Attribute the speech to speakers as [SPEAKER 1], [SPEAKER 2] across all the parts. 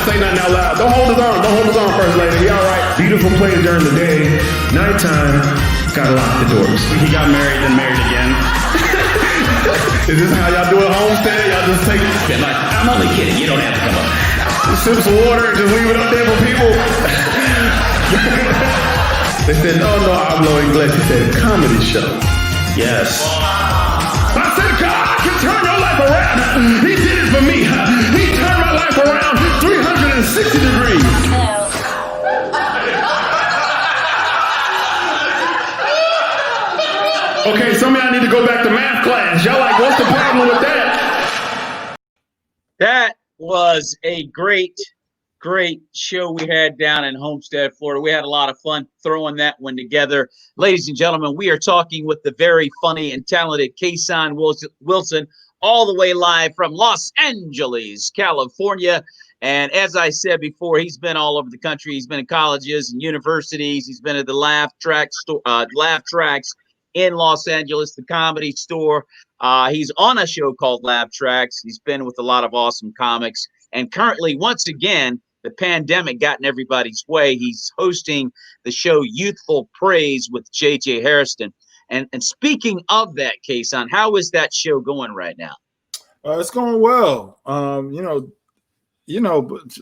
[SPEAKER 1] say nothing out loud. Don't hold his arm. Don't hold his arm, First Lady. He all right. Beautiful place during the day. Nighttime, gotta lock the doors.
[SPEAKER 2] He got married, then married again.
[SPEAKER 1] Is this how y'all do it homestead? Y'all just take
[SPEAKER 2] I'm only kidding. You don't have to come up.
[SPEAKER 1] sip some water and just leave it up there for people? They said, no hablo inglés. He said, comedy show.
[SPEAKER 2] Yes.
[SPEAKER 1] I said, God can turn your life around. He did it for me. He turned my life around 360 degrees. Okay, some of y'all need to go back to math class. Y'all like, what's the problem with that?
[SPEAKER 3] That was a great show we had down in Homestead, Florida. We had a lot of fun throwing that one together. Ladies and gentlemen, we are talking with the very funny and talented Kasaun Wilson, all the way live from Los Angeles, California. And as I said before, he's been all over the country. He's been in colleges and universities. He's been at the laugh tracks in Los Angeles, the Comedy Store. He's on a show called Laugh Tracks. He's been with a lot of awesome comics. And currently, once again, the pandemic got in everybody's way. He's hosting the show Youthful Praise with J.J. Harrison. And speaking of that, Kasaun, how is that show going right now?
[SPEAKER 4] It's going well. But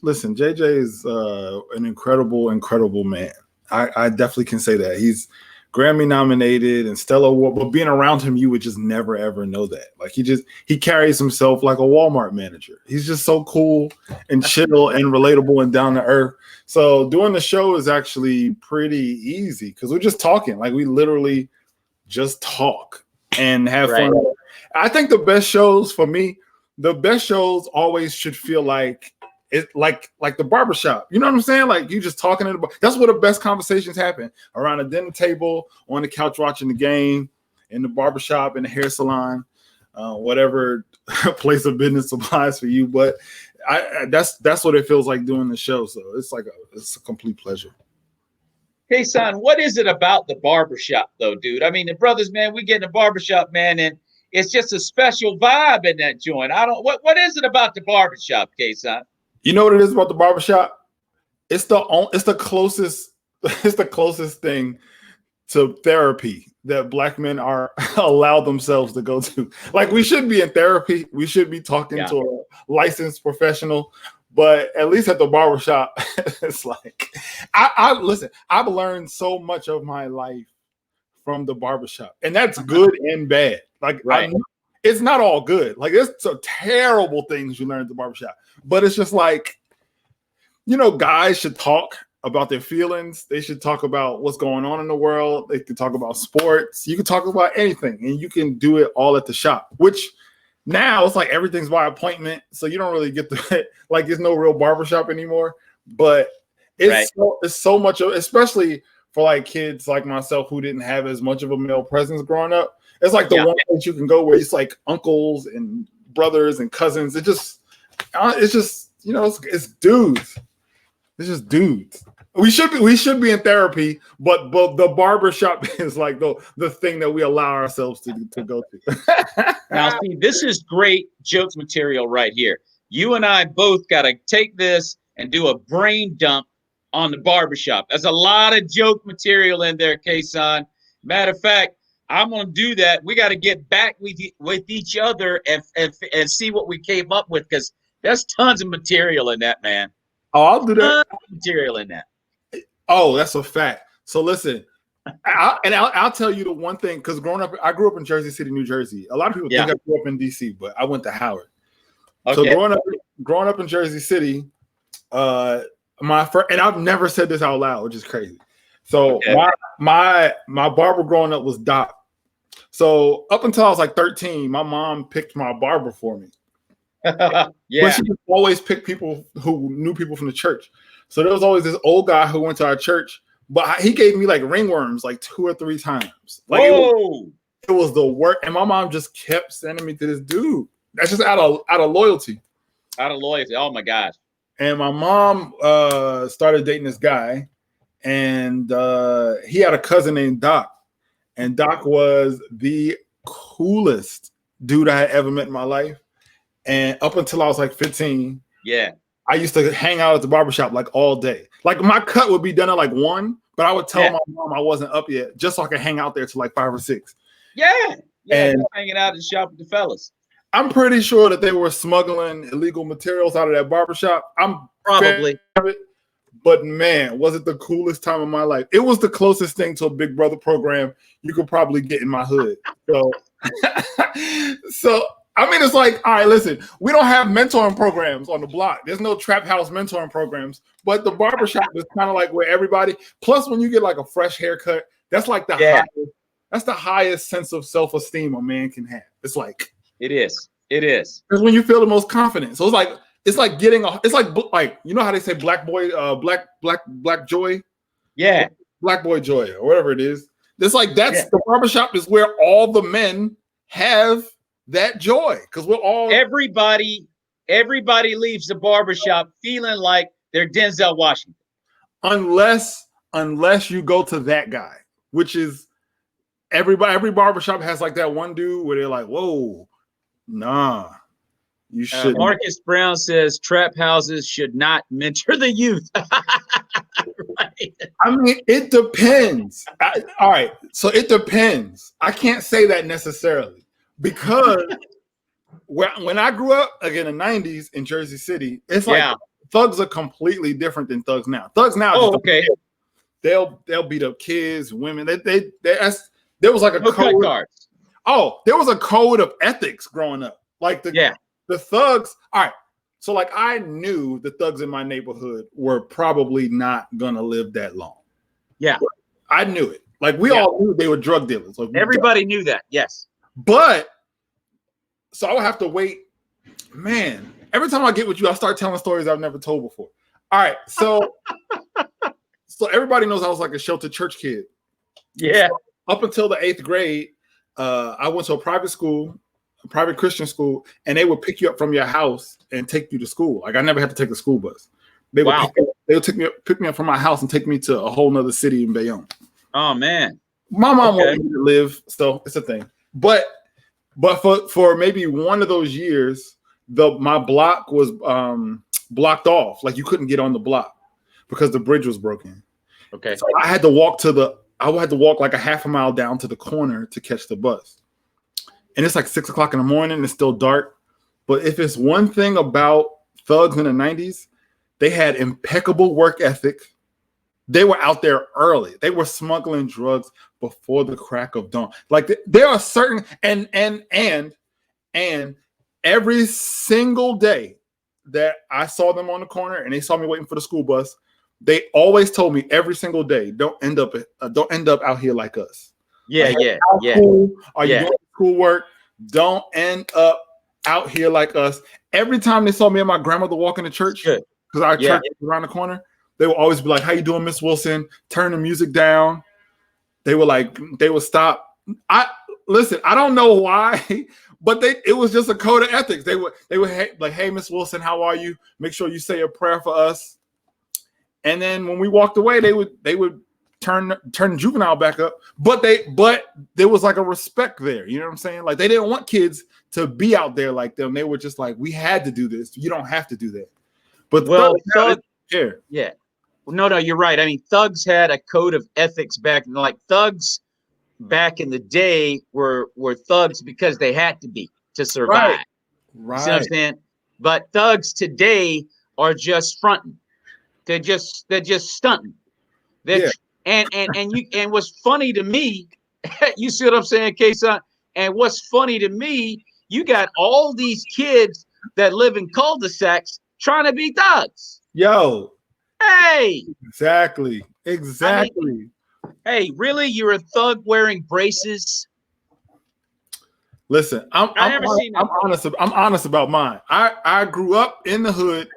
[SPEAKER 4] listen, JJ is an incredible man. I definitely can say that. He's Grammy nominated and Stella Award, but being around him, you would just never ever know that. Like he carries himself like a Walmart manager. He's just so cool and chill and relatable and down to earth. So doing the show is actually pretty easy because we're just talking. Like we literally just talk and have fun. I think the best shows for me, the best shows always should feel like it's like the barbershop. You know what I'm saying? Like you just talking in the bar. That's where the best conversations happen. Around a dinner table, on the couch watching the game, in the barbershop, in the hair salon, whatever place of business applies for you. But that's what it feels like doing the show. So it's a complete pleasure.
[SPEAKER 3] Hey, son, what is it about the barbershop, though, dude? I mean, the brothers, man, we get in the barbershop, man, and it's just a special vibe in that joint. What is it about the barbershop, Kasaun?
[SPEAKER 4] You know what it is about the barbershop? It's the closest thing to therapy that Black men are allowed themselves to go to. Like we should be in therapy. We should be talking to a licensed professional. But at least at the barbershop, it's like listen, I've learned so much of my life from the barbershop. And that's good and bad. Like it's not all good. Like there's some terrible things you learn at the barbershop. But it's just like, guys should talk about their feelings. They should talk about what's going on in the world. They can talk about sports. You can talk about anything. And you can do it all at the shop, which now it's like everything's by appointment. So you don't really get like there's no real barbershop anymore. But it's so much, especially for like kids like myself who didn't have as much of a male presence growing up. It's like the one place you can go where it's like uncles and brothers and cousins. It's just it's dudes. It's just dudes. We should be in therapy, but the barbershop is like the thing that we allow ourselves to go to.
[SPEAKER 3] Now, see, this is great jokes material right here. You and I both got to take this and do a brain dump on the barbershop. There's a lot of joke material in there, Kasaun. Matter of fact, I'm going to do that. We got to get back with each other and see what we came up with because there's tons of material in that, man.
[SPEAKER 4] Oh, I'll do that.
[SPEAKER 3] Tons of material in that.
[SPEAKER 4] Oh, that's a fact. So listen, I'll tell you the one thing because I grew up in Jersey City, New Jersey. A lot of people think I grew up in DC, but I went to Howard. Okay. So growing up in Jersey City, my first, and I've never said this out loud, which is crazy. So my barber growing up was Doc. So up until I was like 13, my mom picked my barber for me. But she always picked people who knew people from the church. So there was always this old guy who went to our church, but he gave me like ringworms like 2 or 3 times. Like it was the work, and my mom just kept sending me to this dude. That's just out of loyalty.
[SPEAKER 3] Out of loyalty. Oh my gosh. And
[SPEAKER 4] my mom started dating this guy, and he had a cousin named Doc. And Doc was the coolest dude I had ever met in my life. And up until I was like 15, I used to hang out at the barbershop like all day. Like my cut would be done at like 1, but I would tell my mom I wasn't up yet just so I could hang out there till like 5 or 6.
[SPEAKER 3] Yeah.
[SPEAKER 4] And
[SPEAKER 3] hanging out and shop with the fellas.
[SPEAKER 4] I'm pretty sure that they were smuggling illegal materials out of that barbershop. I'm
[SPEAKER 3] Probably.
[SPEAKER 4] But man, was it the coolest time of my life? It was the closest thing to a Big Brother program you could probably get in my hood. So, so I mean, it's like, all right, listen, we don't have mentoring programs on the block. There's no trap house mentoring programs, but the barbershop is kind of like where everybody, plus when you get like a fresh haircut, that's like the highest, that's the highest sense of self-esteem a man can have. It's like,
[SPEAKER 3] it is. It's
[SPEAKER 4] when you feel the most confident. So it's like getting it's like, you know how they say black joy?
[SPEAKER 3] Yeah.
[SPEAKER 4] Black boy joy or whatever it is. It's like, that's the barbershop is where all the men have that joy, because we're all
[SPEAKER 3] everybody leaves the barbershop feeling like they're Denzel Washington.
[SPEAKER 4] Unless you go to that guy, which is every barbershop has like that one dude where they're like, whoa, nah, you should.
[SPEAKER 3] Marcus Brown says trap houses should not mentor the youth. Right.
[SPEAKER 4] I mean, it depends. All right, so it depends. I can't say that necessarily. Because when I grew up, again, in the 90s in Jersey City, it's like thugs are completely different than thugs now. Thugs now, they'll beat up kids, women. There was like a code. Oh, there was a code of ethics growing up. Like the thugs. All right, so like I knew the thugs in my neighborhood were probably not gonna live that long. Yeah, I knew it. Like we all knew they were drug dealers. Like,
[SPEAKER 3] everybody knew that. Yes.
[SPEAKER 4] But so I would have to wait. Man, every time I get with you, I start telling stories I've never told before. All right, so so everybody knows I was like a sheltered church kid.
[SPEAKER 3] Yeah.
[SPEAKER 4] So up until the 8th grade, I went to a private school, a private Christian school, and they would pick you up from your house and take you to school. Like I never had to take a school bus. They would pick me up from my house and take me to a whole nother city in Bayonne.
[SPEAKER 3] Oh man.
[SPEAKER 4] My mom wanted me to live, so it's a thing. But for maybe one of those years, my block was blocked off. Like you couldn't get on the block because the bridge was broken. Okay. So I had to walk like a half a mile down to the corner to catch the bus. And it's like 6 o'clock in the morning. It's still dark. But if it's one thing about thugs in the 90s, they had impeccable work ethic. They were out there early. They were smuggling drugs before the crack of dawn. Like there are certain and every single day that I saw them on the corner and they saw me waiting for the school bus, they always told me every single day, don't end up out here like us.
[SPEAKER 3] Yeah.
[SPEAKER 4] Cool are you doing schoolwork? Don't end up out here like us. Every time they saw me and my grandmother walking to church, because our church was around the corner, they would always be like, "How you doing, Miss Wilson? Turn the music down." They would stop. I don't know why, but it was just a code of ethics. They would like, "Hey, Miss Wilson, how are you? Make sure you say a prayer for us." And then when we walked away, they would turn juvenile back up. But there was like a respect there. You know what I'm saying? Like they didn't want kids to be out there like them. They were just like, "We had to do this. You don't have to do that." But
[SPEAKER 3] yeah. No, you're right. I mean, thugs had a code of ethics thugs back in the day were thugs because they had to be to survive. Right. You see what I'm saying? But thugs today are just fronting. They're just stunting. And what's funny to me, you see what I'm saying, Kasaun? And what's funny to me, you got all these kids that live in cul-de-sacs trying to be thugs.
[SPEAKER 4] Yo.
[SPEAKER 3] Hey.
[SPEAKER 4] Exactly.
[SPEAKER 3] I mean, hey, really? You're a thug wearing braces?
[SPEAKER 4] Listen, I'm honest about mine. I grew up in the hood,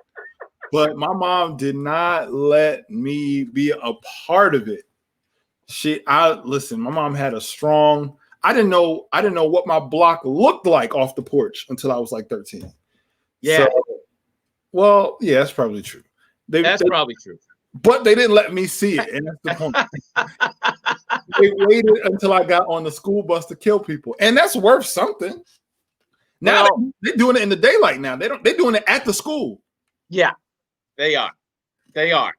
[SPEAKER 4] but my mom did not let me be a part of it. My mom had a strong. I didn't know what my block looked like off the porch until I was like 13. Yeah. So, that's probably true. That's
[SPEAKER 3] probably true.
[SPEAKER 4] But they didn't let me see it, and that's the point. They waited until I got on the school bus to kill people, and that's worth something. Now they're doing it in the daylight. Now they're doing it at the school.
[SPEAKER 3] Yeah. They are. They are.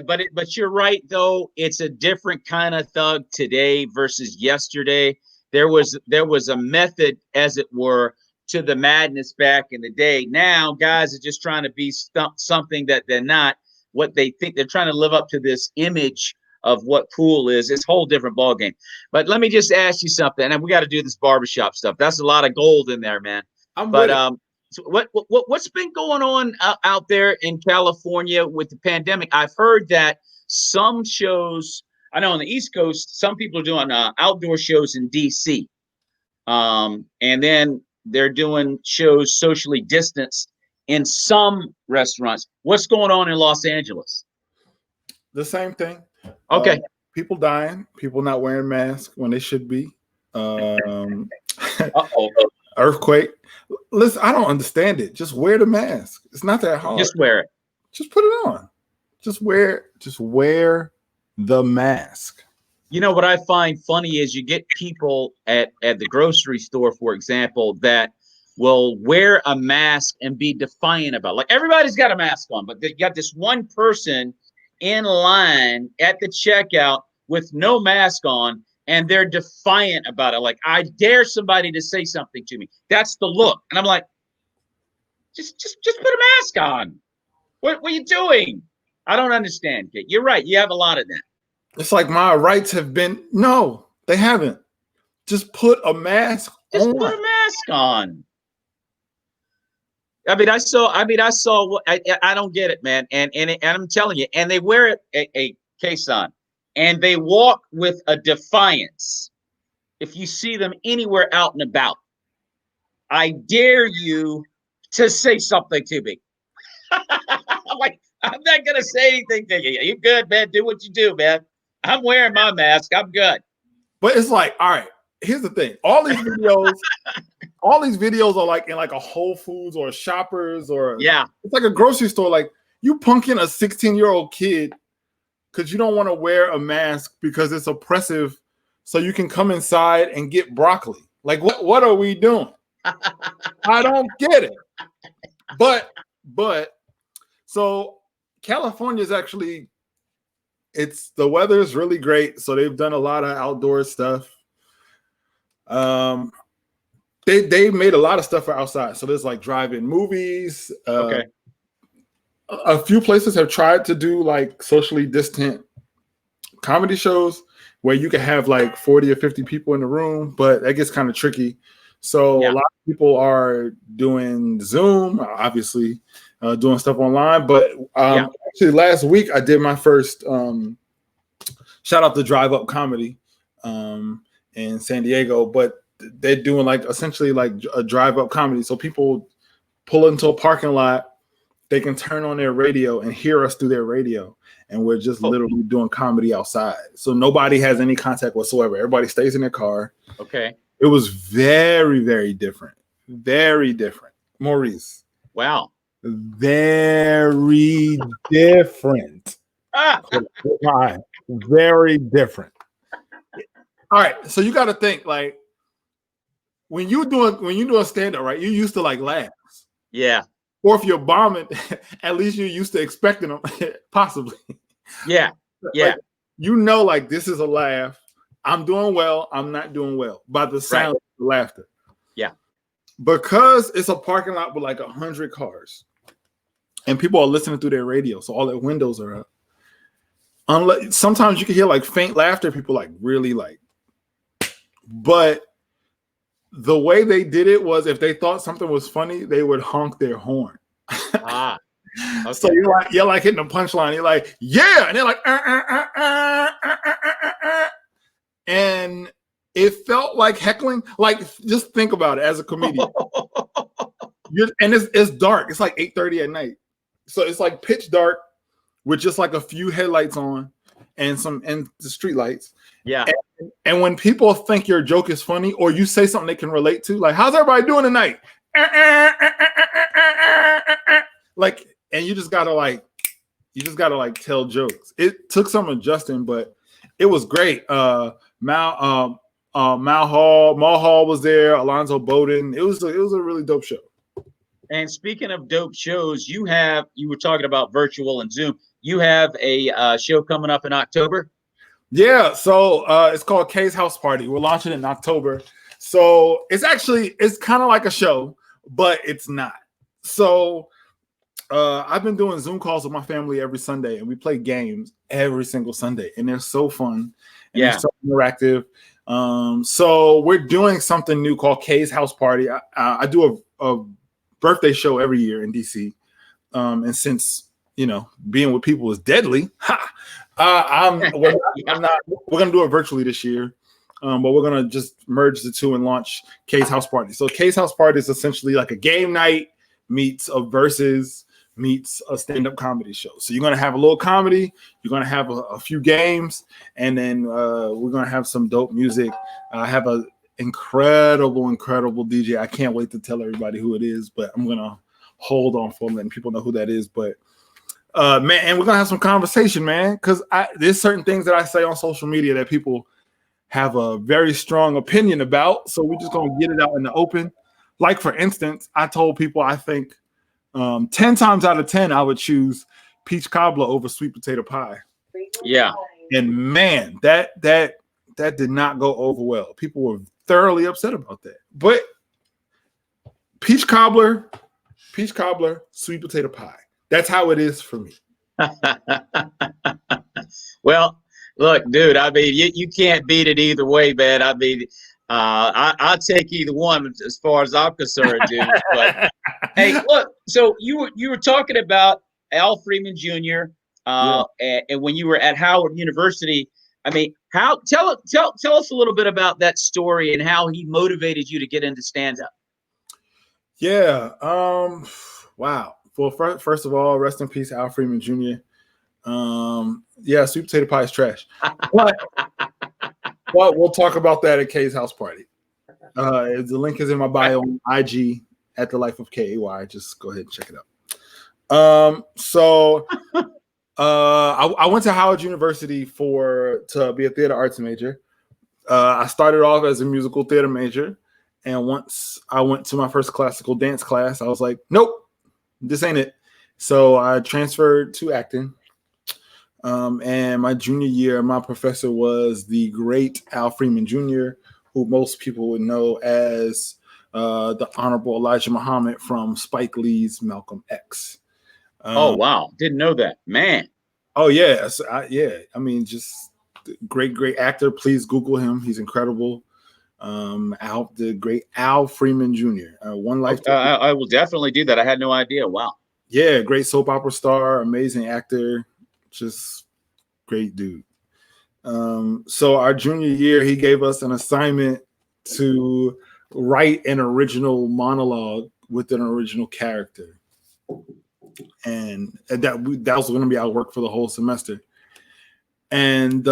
[SPEAKER 3] But you're right though. It's a different kind of thug today versus yesterday. There was a method, as it were, to the madness back in the day. Now guys are just trying to be something that they're not. What they think they're trying to live up to this image of what cool is. It's a whole different ballgame. But let me just ask you something, and we got to do this barbershop stuff. That's a lot of gold in there, man. So what's been going on out there in California with the pandemic? I've heard that some shows, I know on the East Coast, some people are doing outdoor shows in DC, and then they're doing shows socially distanced in some restaurants. What's going on in Los Angeles?
[SPEAKER 4] The same thing.
[SPEAKER 3] Okay.
[SPEAKER 4] People dying, people not wearing masks when they should be. Earthquake. Listen, I don't understand it. Just wear the mask. It's not that hard.
[SPEAKER 3] Just wear it.
[SPEAKER 4] Just put it on. Just wear the mask.
[SPEAKER 3] You know what I find funny is you get people at the grocery store, for example, that will wear a mask and be defiant about it. Like everybody's got a mask on, but you got this one person in line at the checkout with no mask on, and they're defiant about it. Like, I dare somebody to say something to me. That's the look. And I'm like, just put a mask on. What are you doing? I don't understand, kid. You're right. You have a lot of that.
[SPEAKER 4] It's like my rights have been, no, they haven't. Just put a mask on.
[SPEAKER 3] Just put a mask on. I mean, I saw what I don't get it, man. And I'm telling you, and they wear a case on, and they walk with a defiance. If you see them anywhere out and about, I dare you to say something to me. I'm like, I'm not gonna say anything to you. You're good, man. Do what you do, man. I'm wearing my mask. I'm good.
[SPEAKER 4] But it's like, all right, here's the thing. All these videos are like in like a Whole Foods or a Shoppers or it's like a grocery store. Like you punking a 16-year-old kid because you don't want to wear a mask because it's oppressive, so you can come inside and get broccoli. Like what are we doing? I don't get it. But so California is actually, the weather is really great, so they've done a lot of outdoor stuff. They made a lot of stuff for outside. So there's like drive-in movies.
[SPEAKER 3] Okay.
[SPEAKER 4] A few places have tried to do like socially distant comedy shows where you can have like 40 or 50 people in the room, but that gets kind of tricky. So a lot of people are doing Zoom, obviously, doing stuff online. But actually last week I did my first shout out to Drive Up Comedy in San Diego, but they're doing like essentially like a drive up comedy. So people pull into a parking lot, they can turn on their radio and hear us through their radio. And we're just literally doing comedy outside. So nobody has any contact whatsoever. Everybody stays in their car.
[SPEAKER 3] Okay.
[SPEAKER 4] It was very, very different. Very different. Maurice.
[SPEAKER 3] Wow.
[SPEAKER 4] Very different. Very different. All right. So you got to think like, when you doing stand-up, right? You're used to like laughs.
[SPEAKER 3] Yeah.
[SPEAKER 4] Or if you're bombing, at least you're used to expecting them, possibly.
[SPEAKER 3] Yeah. Yeah.
[SPEAKER 4] Like, you know, like this is a laugh. I'm doing well. I'm not doing well by the sound of the laughter.
[SPEAKER 3] Yeah.
[SPEAKER 4] Because it's a parking lot with like 100 cars, and people are listening through their radio, so all their windows are up. Unless sometimes you can hear like faint laughter, people like really like, but the way they did it was if they thought something was funny, they would honk their horn.
[SPEAKER 3] Okay.
[SPEAKER 4] So you're like hitting a punchline. You're like, yeah, and they're like, and it felt like heckling. Like, just think about it as a comedian. And it's dark. It's like 8:30 at night, so it's like pitch dark with just like a few headlights on and the street lights.
[SPEAKER 3] Yeah.
[SPEAKER 4] And when people think your joke is funny or you say something they can relate to, like, how's everybody doing tonight? Like, and you just gotta like tell jokes. It took some adjusting, but it was great. Mal Hall was there, Alonzo Bowden. It was a really dope show.
[SPEAKER 3] And speaking of dope shows, you were talking about virtual and Zoom. You have a show coming up in October.
[SPEAKER 4] Yeah, so it's called K's House Party. We're launching it in October. So it's kind of like a show, but it's not. So I've been doing Zoom calls with my family every Sunday, and we play games every single Sunday, and they're so fun and they're so interactive. So we're doing something new called K's House Party. I do a birthday show every year in DC, and since being with people is deadly, we're gonna do it virtually this year. But we're gonna just merge the two and launch K's House Party. So K's House Party is essentially like a game night meets a versus meets a stand-up comedy show. So you're gonna have a little comedy, you're gonna have a few games, and then we're gonna have some dope music. I have a incredible DJ. I can't wait to tell everybody who it is, but I'm gonna hold on for letting people know who that is. But man, and we're gonna have some conversation, man, because there's certain things that I say on social media that people have a very strong opinion about. So we're just gonna get it out in the open. Like, for instance, I told people I think 10 times out of 10 I would choose peach cobbler over sweet potato pie.
[SPEAKER 3] Yeah.
[SPEAKER 4] And man, that did not go over well. People were thoroughly upset about that. But peach cobbler, sweet potato pie. That's how it is for me.
[SPEAKER 3] Well, look, dude, I mean, you can't beat it either way, man. I mean, I'll take either one as far as I'm concerned, dude. But hey, look, so you were talking about Al Freeman Jr. And when you were at Howard University, I mean, tell us a little bit about that story and how he motivated you to get into stand-up.
[SPEAKER 4] Yeah. Wow. Well, first of all, rest in peace, Al Freeman Jr. Yeah, sweet potato pie is trash. But we'll talk about that at K's House Party. The link is in my bio on IG at the Life of KAY. Just go ahead and check it out. So I went to Howard University to be a theater arts major. I started off as a musical theater major, and once I went to my first classical dance class, I was like, nope, this ain't it. So I transferred to acting. And my junior year, my professor was the great Al Freeman Jr., who most people would know as the Honorable Elijah Muhammad from Spike Lee's Malcolm X.
[SPEAKER 3] Oh, wow. Didn't know that, man.
[SPEAKER 4] Oh, yeah. So I mean, just great actor. Please Google him. He's incredible. The great Al Freeman Jr. One Life.
[SPEAKER 3] I will definitely do that. I had no idea. Wow.
[SPEAKER 4] Yeah, great soap opera star, amazing actor, just great dude. So our junior year, he gave us an assignment to write an original monologue with an original character. And that was going to be our work for the whole semester. And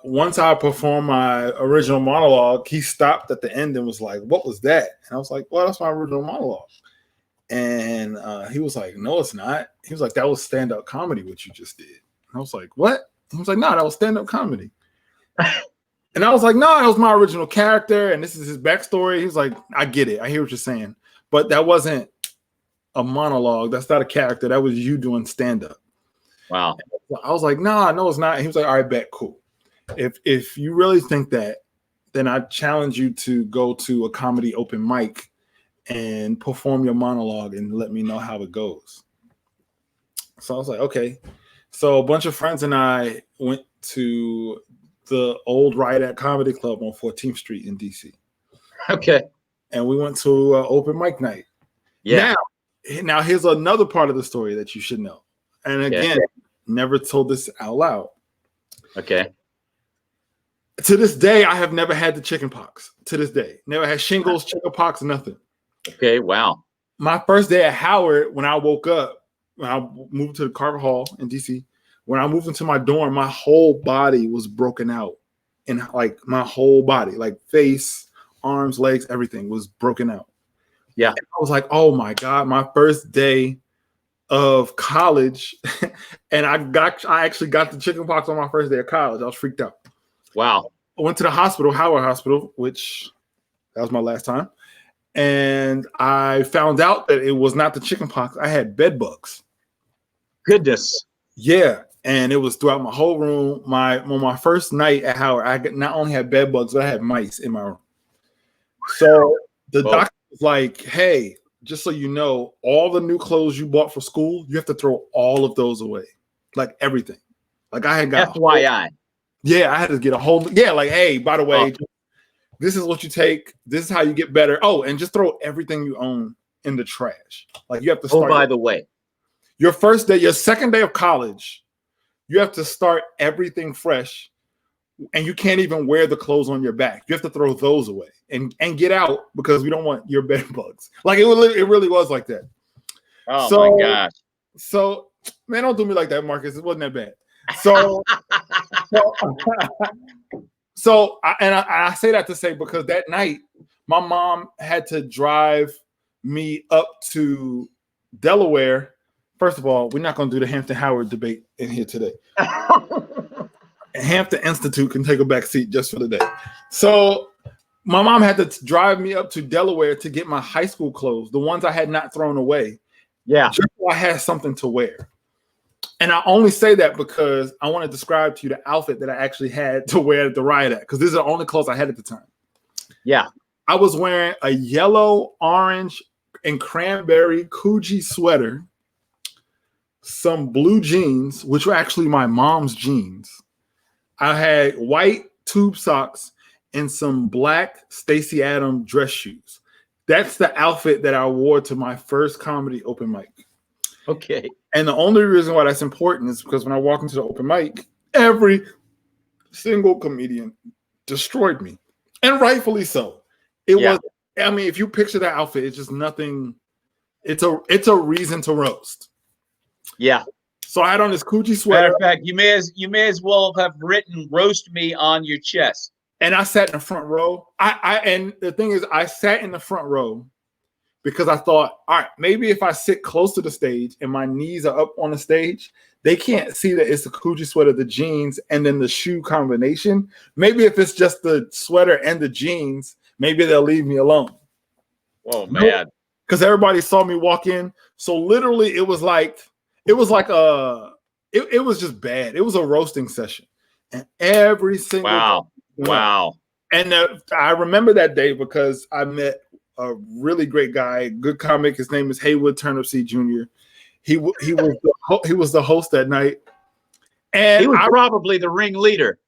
[SPEAKER 4] once I performed my original monologue, he stopped at the end and was like, "What was that?" And I was like, "Well, that's my original monologue." And he was like, "No, it's not." He was like, "That was stand-up comedy, what you just did." And I was like, "What?" He was like, "No, that was stand-up comedy." And I was like, "No, that was my original character, and this is his backstory." He was like, "I get it. I hear what you're saying. But that wasn't a monologue. That's not a character. That was you doing stand-up."
[SPEAKER 3] Wow.
[SPEAKER 4] I was like, "Nah, no, it's not." And he was like, "All right, bet, cool. If you really think that, then I challenge you to go to a comedy open mic and perform your monologue and let me know how it goes." So I was like, okay. So a bunch of friends and I went to the old Riot at Comedy Club on 14th Street in DC.
[SPEAKER 3] Okay.
[SPEAKER 4] And we went to open mic night.
[SPEAKER 3] Yeah.
[SPEAKER 4] Now here's another part of the story that you should know. And again, never told this out loud.
[SPEAKER 3] Okay.
[SPEAKER 4] To this day, I have never had the chicken pox. To this day. Never had shingles, chicken pox, nothing.
[SPEAKER 3] Okay, wow.
[SPEAKER 4] My first day at Howard, when I woke up, when I moved to the Carver Hall in DC, when I moved into my dorm, my whole body was broken out. And like my whole body, like face, arms, legs, everything was broken out.
[SPEAKER 3] Yeah.
[SPEAKER 4] And I was like, oh my God, my first day of college. And I actually got the chicken pox on my first day of college. I was freaked out.
[SPEAKER 3] Wow.
[SPEAKER 4] I went to the hospital, Howard Hospital, which that was my last time. and I found out that it was not the chicken pox. I had bed bugs.
[SPEAKER 3] Goodness.
[SPEAKER 4] Yeah, and it was throughout my whole room. On my first night at Howard, I not only had bed bugs, but I had mice in my room. So the doctor was like, "Hey, just so you know, all the new clothes you bought for school, you have to throw all of those away, like everything." Like I had got
[SPEAKER 3] FYI.
[SPEAKER 4] Yeah, I had to get a whole. Yeah, like, hey, by the way, this is what you take. This is how you get better. Oh, and just throw everything you own in the trash. Like you have to start.
[SPEAKER 3] Oh, by the way,
[SPEAKER 4] your first day, your second day of college, you have to start everything fresh, and you can't even wear the clothes on your back. You have to throw those away and get out because we don't want your bed bugs. Like it really was like that.
[SPEAKER 3] Oh my gosh.
[SPEAKER 4] So man, don't do me like that, Marcus. It wasn't that bad. So I say that to say because that night my mom had to drive me up to Delaware. First of all, we're not going to do the Hampton Howard debate in here today. Hampton Institute can take a back seat just for the day. So my mom had to drive me up to Delaware to get my high school clothes, the ones I had not thrown away.
[SPEAKER 3] Yeah.
[SPEAKER 4] Just so I had something to wear. And I only say that because I want to describe to you the outfit that I actually had to wear at the riot at, because these are the only clothes I had at the time.
[SPEAKER 3] Yeah.
[SPEAKER 4] I was wearing a yellow, orange, and cranberry Coogee sweater, some blue jeans, which were actually my mom's jeans. I had white tube socks and some black Stacey Adams dress shoes. That's the outfit that I wore to my first comedy open mic.
[SPEAKER 3] Okay.
[SPEAKER 4] And the only reason why that's important is because when I walk into the open mic, every single comedian destroyed me. And rightfully so. It was, I mean, if you picture that outfit, it's just nothing. It's a reason to roast.
[SPEAKER 3] Yeah.
[SPEAKER 4] So I had on this Coogee sweater.
[SPEAKER 3] Matter of fact, you may as well have written "roast me" on your chest.
[SPEAKER 4] And I sat in the front row. And the thing is, I sat in the front row because I thought, all right, maybe if I sit close to the stage and my knees are up on the stage, they can't see that it's the Coogee sweater, the jeans, and then the shoe combination. Maybe if it's just the sweater and the jeans, maybe they'll leave me alone.
[SPEAKER 3] Oh man.
[SPEAKER 4] Because everybody saw me walk in. So literally it was just bad. It was a roasting session. And every single
[SPEAKER 3] Wow.
[SPEAKER 4] And I remember that day because I met a really great guy, good comic. His name is Haywood Turnipseed Jr. He was the host that night, and
[SPEAKER 3] he was probably the ringleader.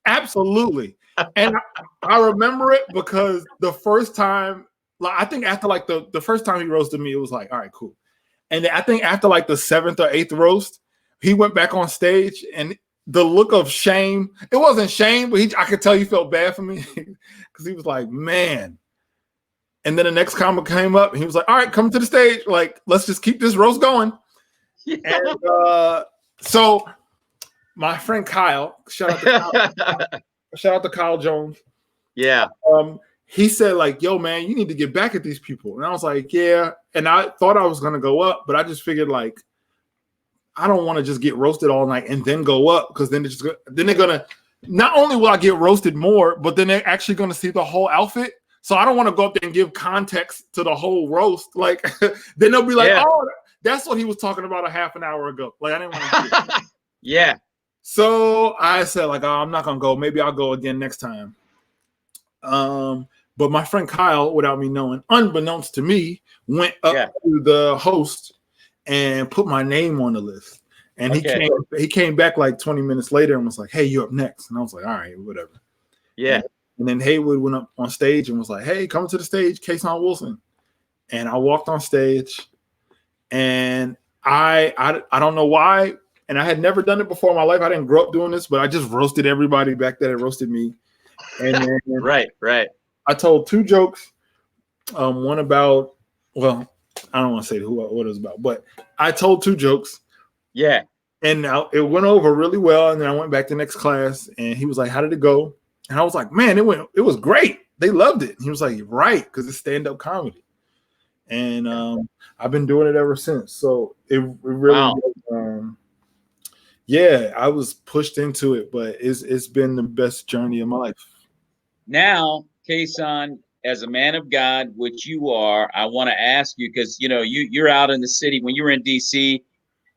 [SPEAKER 4] Absolutely. And I remember it because the first time, like I think after like the first time he roasted me, it was like, all right, cool. And I think after like the 7th or 8th roast, he went back on stage and the look of shame, it wasn't shame, but I could tell he felt bad for me because he was like, man. And then the next comic came up and he was like, all right, come to the stage. Like, let's just keep this roast going. Yeah. And so my friend Kyle, shout out to Kyle Jones.
[SPEAKER 3] Yeah.
[SPEAKER 4] He said like, yo, man, you need to get back at these people. And I was like, yeah. And I thought I was going to go up, but I just figured like, I don't want to just get roasted all night and then go up because then they're going to, not only will I get roasted more, but then they're actually going to see the whole outfit. So I don't want to go up there and give context to the whole roast. Like then they'll be like, oh, that's what he was talking about a half an hour ago. Like I didn't want to.
[SPEAKER 3] Yeah.
[SPEAKER 4] So I said like, oh, I'm not going to go. Maybe I'll go again next time. But my friend Kyle, without me knowing, unbeknownst to me, went up to the host and put my name on the list. And he came back like 20 minutes later and was like, hey, you're up next. And I was like, all right, whatever.
[SPEAKER 3] Yeah.
[SPEAKER 4] And then Haywood went up on stage and was like, hey, come to the stage, Kasaun Wilson. And I walked on stage and I don't know why. And I had never done it before in my life. I didn't grow up doing this, but I just roasted everybody back there that roasted me. And then
[SPEAKER 3] right.
[SPEAKER 4] I told 2 jokes. One about, well, I don't want to say what it was about, but I told 2 jokes.
[SPEAKER 3] Yeah.
[SPEAKER 4] And it went over really well. And then I went back to the next class and he was like, how did it go? And I was like, man, it was great. They loved it. And he was like, right, because it's stand-up comedy. And I've been doing it ever since. So it really was, I was pushed into it, but it's been the best journey of my life.
[SPEAKER 3] Now, Kasaun, as a man of God, which you are, I want to ask you, because you're out in the city. When you were in DC,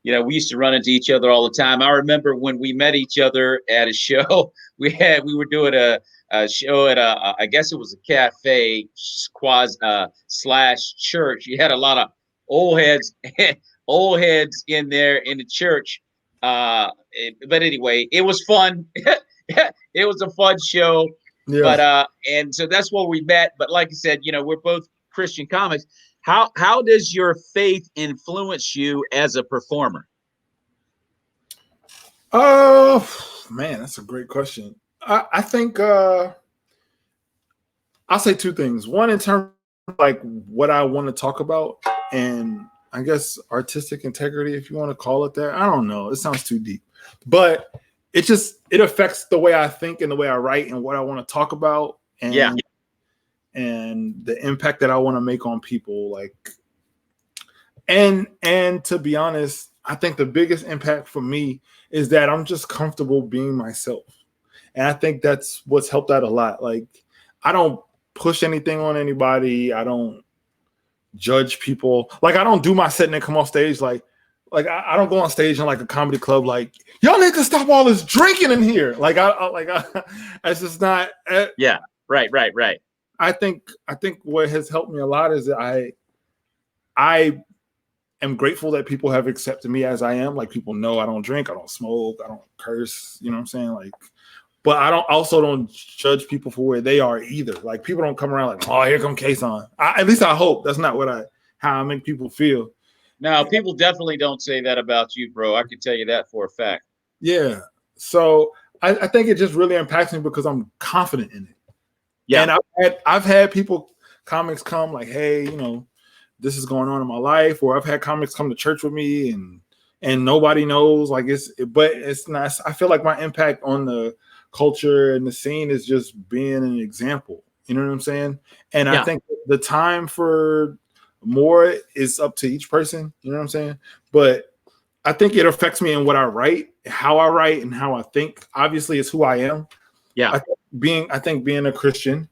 [SPEAKER 3] we used to run into each other all the time. I remember when we met each other at a show. We were doing a show at I guess it was a cafe slash church. You had a lot of old heads old heads in there in the church. But anyway, it was fun. It was a fun show.
[SPEAKER 4] Yeah.
[SPEAKER 3] But and so that's where we met. But like I said, we're both Christian comics. How does your faith influence you as a performer?
[SPEAKER 4] Oh man, that's a great question. I think I'll say two things. One, in terms of like what I want to talk about, and I guess artistic integrity, if you want to call it that. I don't know. It sounds too deep, but it affects the way I think and the way I write and what I want to talk about. And and the impact that I want to make on people. Like, and to be honest, I think the biggest impact for me is that I'm just comfortable being myself. And I think that's what's helped out a lot. Like, I don't push anything on anybody. I don't judge people. Like, I don't do my set and then come off stage like I don't go on stage in like a comedy club like, y'all need to stop all this drinking in here. Like it's just not.
[SPEAKER 3] Yeah. Right.
[SPEAKER 4] I think what has helped me a lot is that I am grateful that people have accepted me as I am. Like, people know I don't drink, I don't smoke, I don't curse. You know what I'm saying? Like, but I don't judge people for where they are either. Like, people don't come around like, oh, here come Kasaun. At least I hope that's not how I make people feel.
[SPEAKER 3] No, people definitely don't say that about you, bro. I can tell you that for a fact.
[SPEAKER 4] Yeah. So I think it just really impacts me because I'm confident in it. Yeah. And I've had comics come like, hey, this is going on in my life, or I've had comics come to church with me and nobody knows. Like, but it's not. I feel like my impact on the culture and the scene is just being an example. You know what I'm saying? And I think the time for more is up to each person. You know what I'm saying? But I think it affects me in what I write, how I write, and how I think. Obviously, it's who I am.
[SPEAKER 3] Yeah.
[SPEAKER 4] I think being a Christian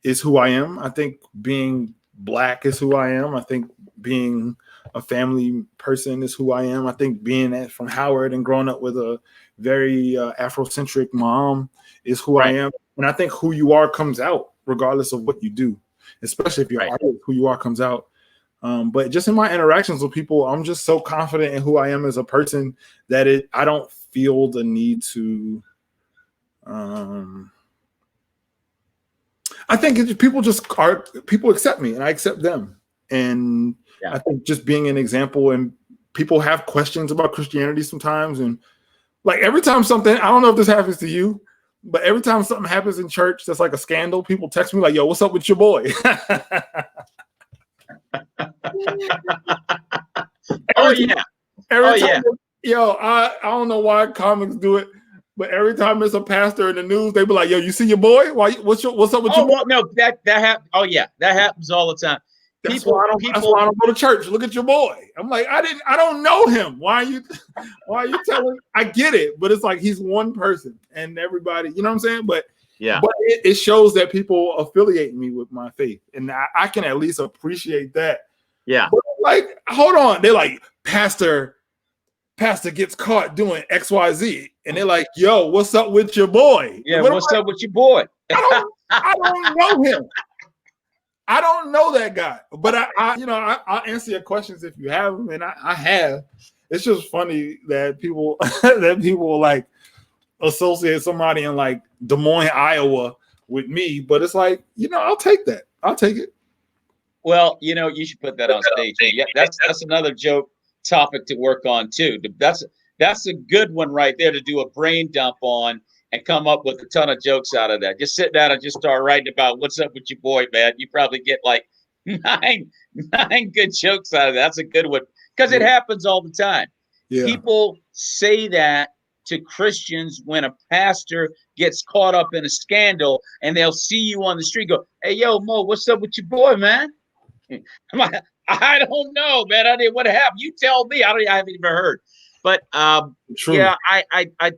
[SPEAKER 4] is who I am. I think being Black is who I am. I think being a family person is who I am. I think being from Howard and growing up with a very Afrocentric mom is who I am. And I think who you are comes out regardless of what you do, especially if you're an artist, who you are comes out. But just in my interactions with people, I'm just so confident in who I am as a person that I don't feel the need to. I think people accept me and I accept them. And I think just being an example, and people have questions about Christianity sometimes. And like, every time something, I don't know if this happens to you, but every time something happens in church that's like a scandal, people text me like, yo, what's up with your boy? Every time, yo, I don't know why comics do it, but every time it's a pastor in the news, they be like, "Yo, you see your boy? What's up with your boy?"
[SPEAKER 3] Well, no, that happens. Oh yeah, that happens all the time.
[SPEAKER 4] That's why I don't go to church. Look at your boy. I'm like, I don't know him. Why are you telling? I get it, but it's like he's one person, and everybody, you know what I'm saying? But it shows that people affiliate me with my faith, and I can at least appreciate that.
[SPEAKER 3] Yeah.
[SPEAKER 4] But like, hold on, they're like, Pastor gets caught doing XYZ, and they're like, yo, what's up with your boy?
[SPEAKER 3] Yeah, what's up with your boy?
[SPEAKER 4] I don't know him. I don't know that guy, but I'll answer your questions if you have them, and I have. It's just funny that people like associate somebody in like Des Moines, Iowa with me, but it's like, I'll take that. I'll take it.
[SPEAKER 3] Well, you should put that on stage. Yeah, that's another joke topic to work on too. That's a good one right there to do a brain dump on and come up with a ton of jokes out of that. Just sit down and just start writing about what's up with your boy, man. You probably get like nine good jokes out of that. That's a good one, because it happens all the time. Yeah. People say that to Christians when a pastor gets caught up in a scandal, and they'll see you on the street, go, "Hey, yo, Mo, what's up with your boy, man?" I'm like, I don't know, man. What happened? You tell me. I haven't even heard. But I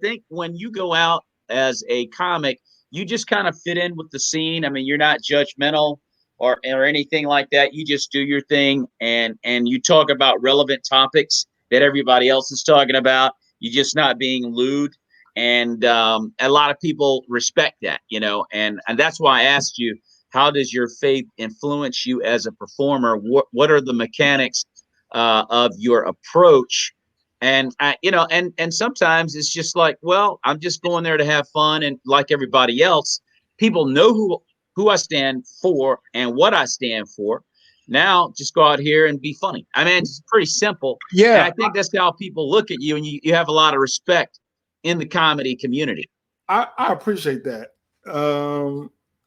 [SPEAKER 3] think when you go out as a comic, you just kind of fit in with the scene. I mean, you're not judgmental or anything like that. You just do your thing, and you talk about relevant topics that everybody else is talking about. You're just not being lewd, and a lot of people respect that, you know. And that's why I asked you, how does your faith influence you as a performer? What are the mechanics of your approach? And you know, and sometimes it's just like, well, I'm just going there to have fun, and like everybody else, people know who I stand for and what I stand for. Now, just go out here and be funny. I mean, it's pretty simple.
[SPEAKER 4] Yeah,
[SPEAKER 3] and I think that's how people look at you, and you have a lot of respect in the comedy community.
[SPEAKER 4] I appreciate that.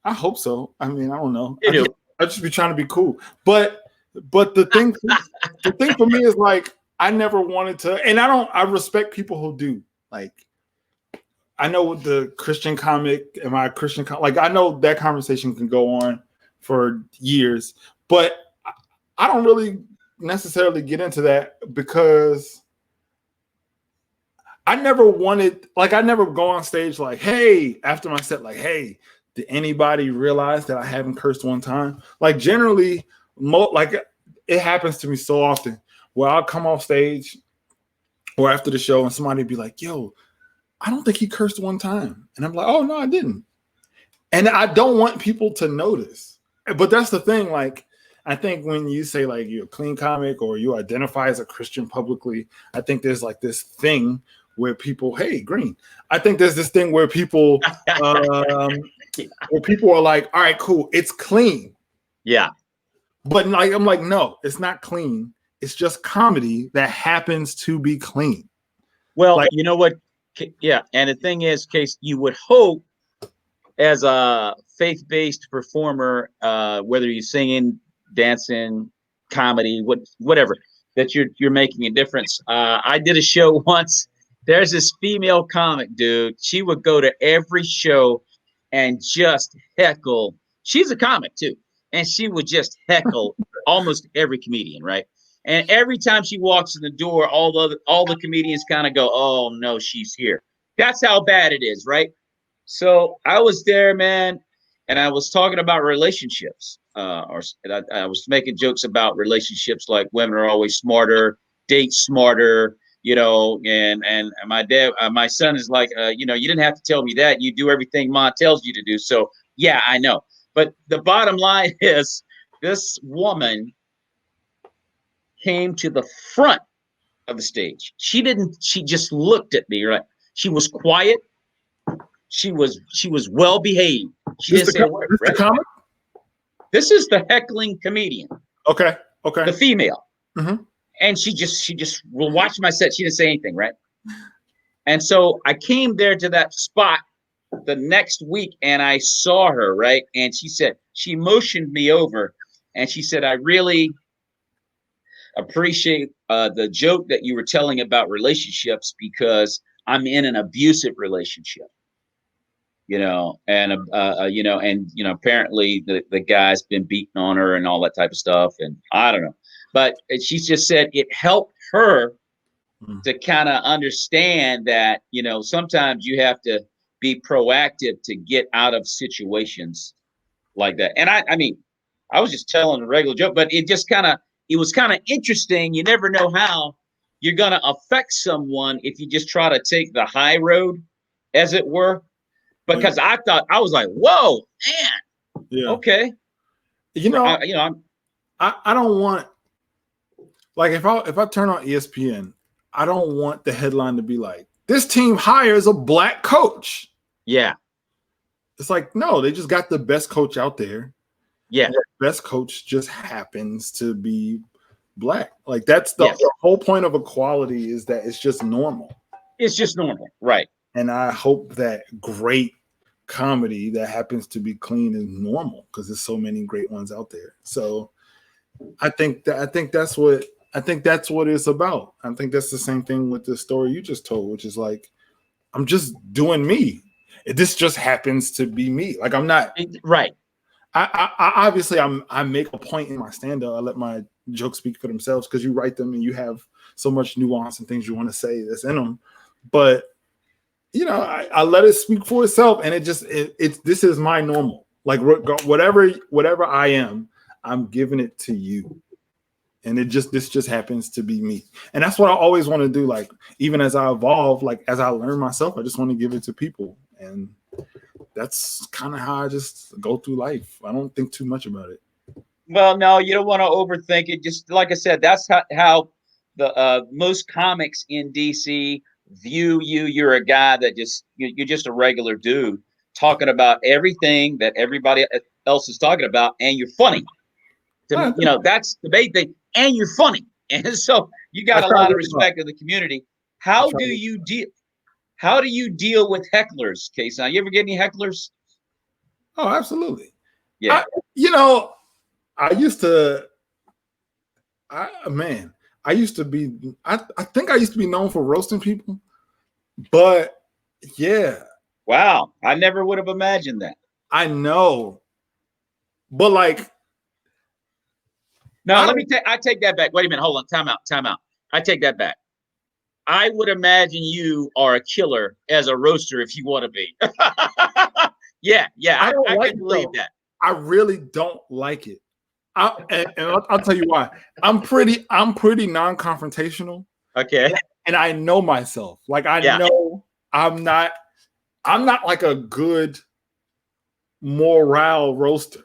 [SPEAKER 4] I hope so. I mean, I don't know. I just be trying to be cool. But the thing for me is like, I never wanted to, and I respect people who do. Like, I know the Christian comic, am I a Christian like, I know that conversation can go on for years, but I don't really necessarily get into that because I never go on stage like, hey, after my set, like, hey, did anybody realize that I haven't cursed one time? Like, generally, like, it happens to me so often where I'll come off stage or after the show and somebody be like, yo, I don't think he cursed one time. And I'm like, oh, no, I didn't. And I don't want people to notice. But that's the thing. Like, I think when you say like you're a clean comic or you identify as a Christian publicly, I think there's like this thing where people, hey, Green. I think there's this thing where people are like, all right, cool, it's clean.
[SPEAKER 3] Yeah.
[SPEAKER 4] But like, I'm like, no, it's not clean. It's just comedy that happens to be clean.
[SPEAKER 3] Well,
[SPEAKER 4] like,
[SPEAKER 3] you know what? Yeah. And the thing is, Case, you would hope as a faith-based performer, whether you're singing, dancing, comedy, whatever, that you're making a difference. I did a show once. There's this female comic, dude. She would go to every show and just heckle. She's a comic too. And she would just heckle almost every comedian, right? And every time she walks in the door, all the comedians kind of go, "Oh no, she's here." That's how bad it is, right? So I was there, man, and I was talking about relationships. I was making jokes about relationships, like women are always smarter, date smarter, you know. And my dad, my son is like, you know, you didn't have to tell me that. You do everything Mom tells you to do. So yeah, I know. But the bottom line is, this woman came to the front of the stage. She just looked at me, right? She was quiet. She was well behaved. She didn't say a word. Right? This is the heckling comedian.
[SPEAKER 4] Okay.
[SPEAKER 3] The female.
[SPEAKER 4] Mm-hmm.
[SPEAKER 3] And she just will watch my set. She didn't say anything, right? And so I came there to that spot the next week and I saw her, right? And she motioned me over and she said, I really appreciate the joke that you were telling about relationships because I'm in an abusive relationship, you know, and apparently the guy's been beating on her and all that type of stuff. And I don't know, but she just said it helped her to kind of understand that, you know, sometimes you have to be proactive to get out of situations like that. And I mean, I was just telling a regular joke, but it was kind of interesting. You never know how you're going to affect someone if you just try to take the high road, as it were. Because I was like, whoa, man. Yeah. Okay.
[SPEAKER 4] You know, I don't want, like, if I turn on ESPN, I don't want the headline to be like, this team hires a black coach.
[SPEAKER 3] Yeah.
[SPEAKER 4] It's like, no, they just got the best coach out there.
[SPEAKER 3] Yeah.
[SPEAKER 4] The best coach just happens to be black. Like, that's the whole point of equality, is that it's just normal.
[SPEAKER 3] It's just normal. Right.
[SPEAKER 4] And I hope that great comedy that happens to be clean is normal, because there's so many great ones out there. So I think that's what it's about. I think that's the same thing with the story you just told, which is like, I'm just doing me. This just happens to be me. Like, I'm not
[SPEAKER 3] right.
[SPEAKER 4] I obviously I make a point in my stand-up. I let my jokes speak for themselves, because you write them and you have so much nuance and things you want to say that's in them. But I let it speak for itself, and it's this is my normal. Like whatever I am, I'm giving it to you, and this just happens to be me, and that's what I always want to do. Like even as I evolve, like as I learn myself, I just want to give it to people, and that's kind of how I just go through life. I don't think too much about it.
[SPEAKER 3] Well, no, you don't want to overthink it. Just like I said, that's how the most comics in DC view you. You're a guy that you're just a regular dude talking about everything that everybody else is talking about, and you're funny. That's the main thing, and you're funny, and so you got a lot of respect in the community. How do you deal with hecklers, Kasaun? You ever get any hecklers?
[SPEAKER 4] Oh, absolutely.
[SPEAKER 3] Yeah.
[SPEAKER 4] I used to be, I think I used to be known for roasting people, but yeah.
[SPEAKER 3] Wow. I never would have imagined that.
[SPEAKER 4] I know, but like,
[SPEAKER 3] no, I take that back. Wait a minute. Hold on. Time out. I take that back. I would imagine you are a killer as a roaster if you want to be. Yeah. I can believe that.
[SPEAKER 4] I really don't like it. And I'll tell you why. I'm pretty non-confrontational.
[SPEAKER 3] Okay.
[SPEAKER 4] And I know myself. Like I know I'm not like a good morale roaster.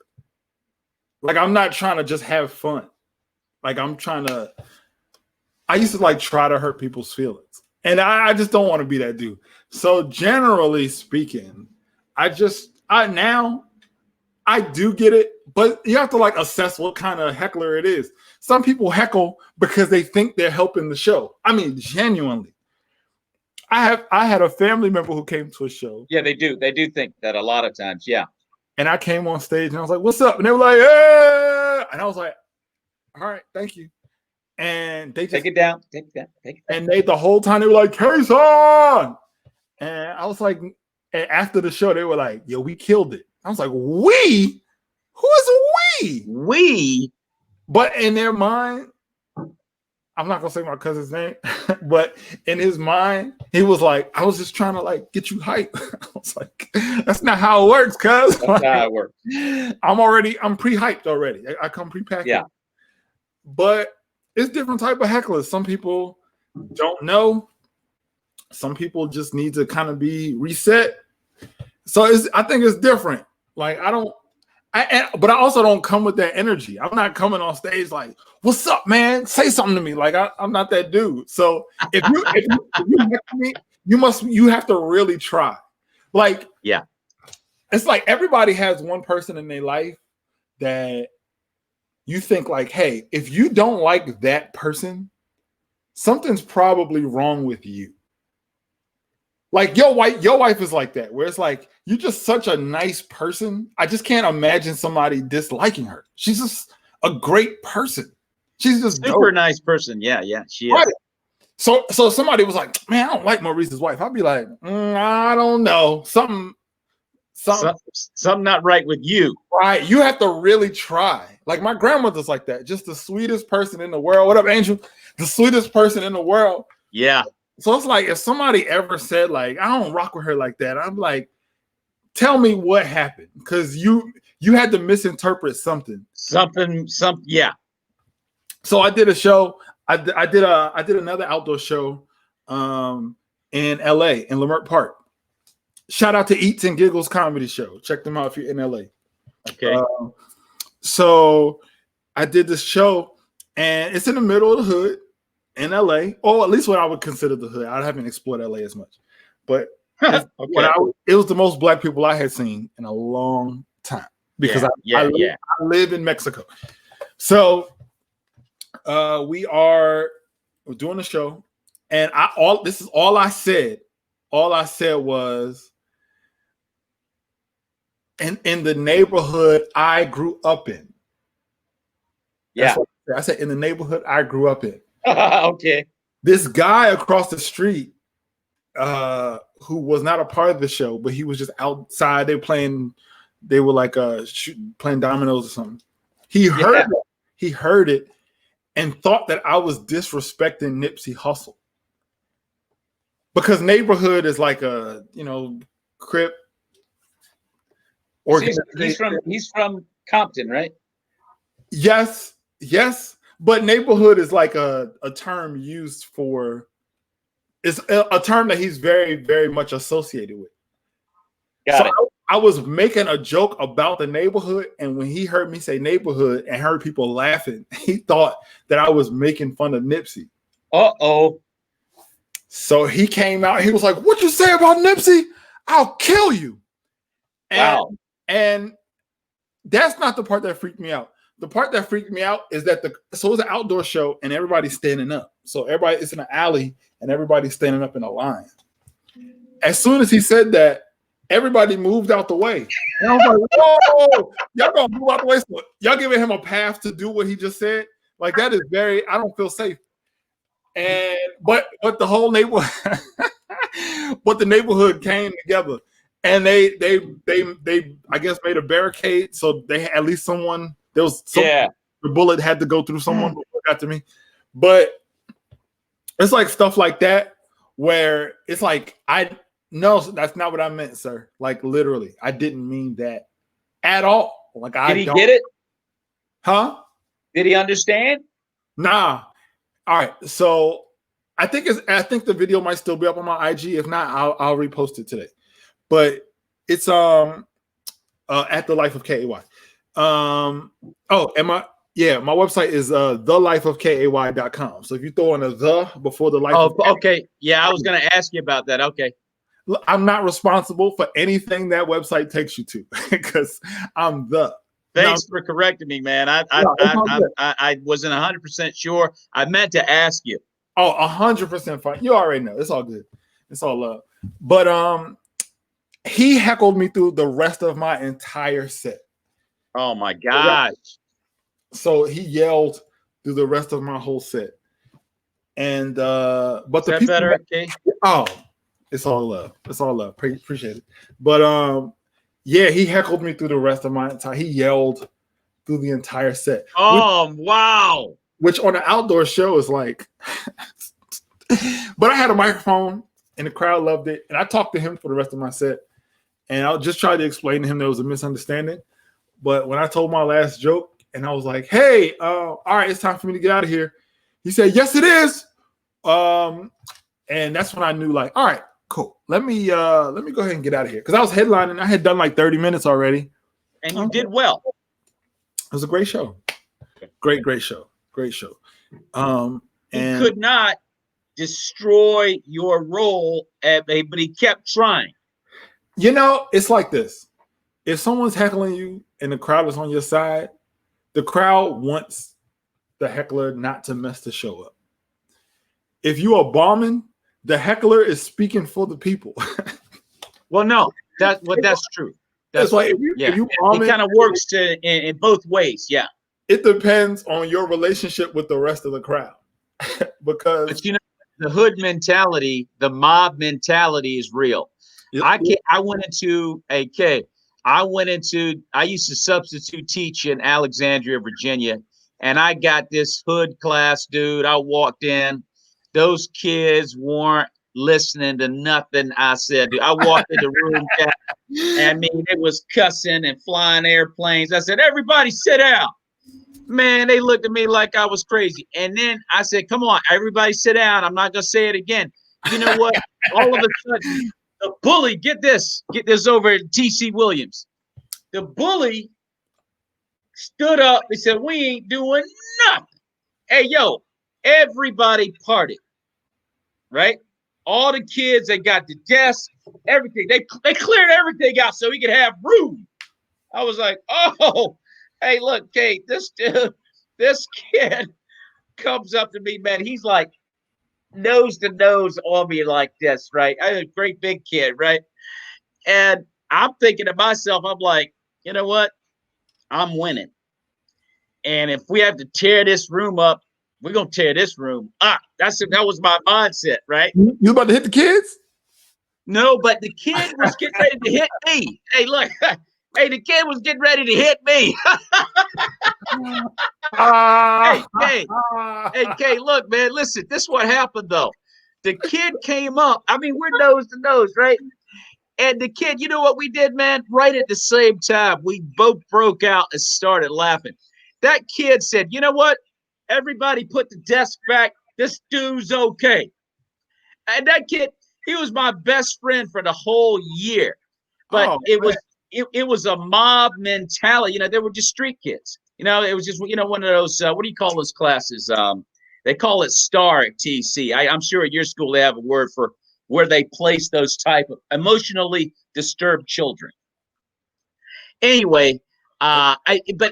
[SPEAKER 4] Like I'm not trying to just have fun. Like I used to like try to hurt people's feelings. And I just don't want to be that dude. So generally speaking, I do get it, but you have to like assess what kind of heckler it is. Some people heckle because they think they're helping the show. I mean, genuinely. I had a family member who came to a show.
[SPEAKER 3] Yeah, they do. They do think that a lot of times. Yeah.
[SPEAKER 4] And I came on stage and I was like, "What's up?" And they were like, "Yeah." And I was like, "All right, thank you." And they just
[SPEAKER 3] take it down.
[SPEAKER 4] And they the whole time they were like, "Kasaun!" And I was like, and after the show, they were like, "Yo, we killed it." I was like, "We? Who is we?"
[SPEAKER 3] We?
[SPEAKER 4] But in their mind, I'm not gonna say my cousin's name, but in his mind, he was like, "I was just trying to like get you hype." I was like, "That's not how it works, cuz."
[SPEAKER 3] That's not how it works.
[SPEAKER 4] I'm pre-hyped already. I come pre-packaged.
[SPEAKER 3] Yeah.
[SPEAKER 4] But it's different type of hecklers. Some people don't know. Some people just need to kind of be reset. So I think it's different. Like but I also don't come with that energy. I'm not coming on stage like, "What's up, man? Say something to me." Like I'm not that dude. So if you heckle me, you have to really try. Like,
[SPEAKER 3] yeah,
[SPEAKER 4] it's like everybody has one person in their life that you think like, hey, if you don't like that person, something's probably wrong with you. Like your wife is like that, where it's like, you're just such a nice person. I just can't imagine somebody disliking her. She's just a great person. She's just
[SPEAKER 3] super nice person. Yeah, she is.
[SPEAKER 4] Right. So somebody was like, "Man, I don't like Maurice's wife." I'd be like, "I don't know. Something
[SPEAKER 3] not right with you."
[SPEAKER 4] Right. You have to really try. Like my grandmother's like that. Just the sweetest person in the world. What up, Angel? The sweetest person in the world.
[SPEAKER 3] Yeah.
[SPEAKER 4] So it's like, if somebody ever said like, "I don't rock with her like that," I'm like, tell me what happened, because you had to misinterpret something.
[SPEAKER 3] Yeah.
[SPEAKER 4] So I did a show. I did another outdoor show in LA in Leimert Park. Shout out to Eats and Giggles Comedy Show. Check them out if you're in LA.
[SPEAKER 3] Okay.
[SPEAKER 4] So I did this show, and it's in the middle of the hood in LA, or at least what I would consider the hood. I haven't explored LA as much, but
[SPEAKER 3] okay.
[SPEAKER 4] It was the most black people I had seen in a long time, because I live in Mexico. So we're doing the show, and this is all I said. All I said was, in the neighborhood I grew up in.
[SPEAKER 3] Yeah.
[SPEAKER 4] I said, in the neighborhood I grew up in.
[SPEAKER 3] Okay.
[SPEAKER 4] This guy across the street, who was not a part of the show, but he was just outside. They were playing dominoes or something. He heard it and thought that I was disrespecting Nipsey Hussle. because neighborhood is like a crip. Or
[SPEAKER 3] He's from Compton, right?
[SPEAKER 4] yes, but neighborhood is like a term used for. It's a term that he's very, very much associated with.
[SPEAKER 3] Got it.
[SPEAKER 4] I was making a joke about the neighborhood, and when he heard me say neighborhood and heard people laughing, he thought that I was making fun of Nipsey.
[SPEAKER 3] Uh-oh.
[SPEAKER 4] So he came out. He was like, "What you say about Nipsey? I'll kill you."
[SPEAKER 3] Wow.
[SPEAKER 4] And that's not the part that freaked me out. The part that freaked me out is that so it was an outdoor show and everybody's standing up. So everybody is in an alley and everybody's standing up in a line. As soon as he said that, everybody moved out the way. And I was like, whoa, y'all gonna move out the way. So y'all giving him a path to do what he just said. Like that is I don't feel safe. And but the whole neighborhood, but the neighborhood came together. And they I guess made a barricade so they had at least someone. There was the bullet had to go through someone before it got to me. But it's like stuff like that where it's like no, that's not what I meant, sir. Like literally, I didn't mean that at all. Like
[SPEAKER 3] did he get it?
[SPEAKER 4] Huh?
[SPEAKER 3] Did he understand?
[SPEAKER 4] Nah. All right. So I think the video might still be up on my IG. If not, I'll repost it today. But it's at the Life of KAY. And my website is thelifeofkay.com. So if you throw in a the before the life.
[SPEAKER 3] Oh, okay. Yeah, I was gonna ask you about that. Okay.
[SPEAKER 4] I'm not responsible for anything that website takes you to because I'm the.
[SPEAKER 3] Thanks for correcting me, man. I wasn't 100% sure. I meant to ask you.
[SPEAKER 4] Oh, 100% fine. You already know. It's all good. It's all love. But he heckled me through the rest of my entire set.
[SPEAKER 3] Oh my gosh.
[SPEAKER 4] So he yelled through the rest of my whole set. And but
[SPEAKER 3] is that better? Okay.
[SPEAKER 4] Oh, it's all love. It's all love. Appreciate it. But yeah, he heckled me through the rest of my entire. He yelled through the entire set.
[SPEAKER 3] Oh, wow.
[SPEAKER 4] Which on an outdoor show is like. But I had a microphone and the crowd loved it. And I talked to him for the rest of my set. And I'll just try to explain to him there was a misunderstanding. But when I told my last joke and I was like, hey, all right, it's time for me to get out of here. He said, yes, it is. And that's when I knew, like, all right, cool. Let me go ahead and get out of here. Because I was headlining. I had done like 30 minutes already.
[SPEAKER 3] And you did well.
[SPEAKER 4] It was a great show. Great show. Great show. And
[SPEAKER 3] he could not destroy your role, but he kept trying.
[SPEAKER 4] You know, it's like this. If someone's heckling you and the crowd is on your side, the crowd wants the heckler not to mess the show up. If you are bombing, the heckler is speaking for the people.
[SPEAKER 3] Well, no, that's true.
[SPEAKER 4] That's like if you bombing,
[SPEAKER 3] it kind of works in both ways. Yeah,
[SPEAKER 4] it depends on your relationship with the rest of the crowd. But
[SPEAKER 3] you know, the hood mentality, the mob mentality is real. I used to substitute teach in Alexandria, Virginia, and I got this hood class, dude. I walked in, those kids weren't listening to nothing I said. Dude. I walked in the room, and I mean, it was cussing and flying airplanes. I said, everybody sit down. Man, they looked at me like I was crazy. And then I said, come on, everybody sit down. I'm not going to say it again. You know what? All of a sudden, the bully, get this over at T.C. Williams. The bully stood up and said, we ain't doing nothing. Hey, yo, everybody party, right? All the kids, they got the desks, everything. They cleared everything out so he could have room. I was like, oh, hey, look, Kate, this kid comes up to me, man. He's like, nose to nose on me like this, right? I'm a great big kid, right? And I'm thinking to myself, I'm like, you know what? I'm winning. And if we have to tear this room up, we're gonna tear this room up. That was my mindset, right?
[SPEAKER 4] You about to hit the kids?
[SPEAKER 3] No, but the kid was getting ready to hit me. Hey, look. Hey, the kid was getting ready to hit me. Hey, look, man, listen, this is what happened, though. The kid came up. I mean, we're nose to nose, right? And the kid, you know what we did, man? Right at the same time, we both broke out and started laughing. That kid said, "You know what? Everybody put the desk back. This dude's okay." And that kid, he was my best friend for the whole year. But
[SPEAKER 4] Oh,
[SPEAKER 3] it was a mob mentality. You know, they were just street kids. You know, it was just, you know, one of those, what do you call those classes? They call it STAR at TC. I'm sure at your school they have a word for where they place those type of emotionally disturbed children. Anyway, but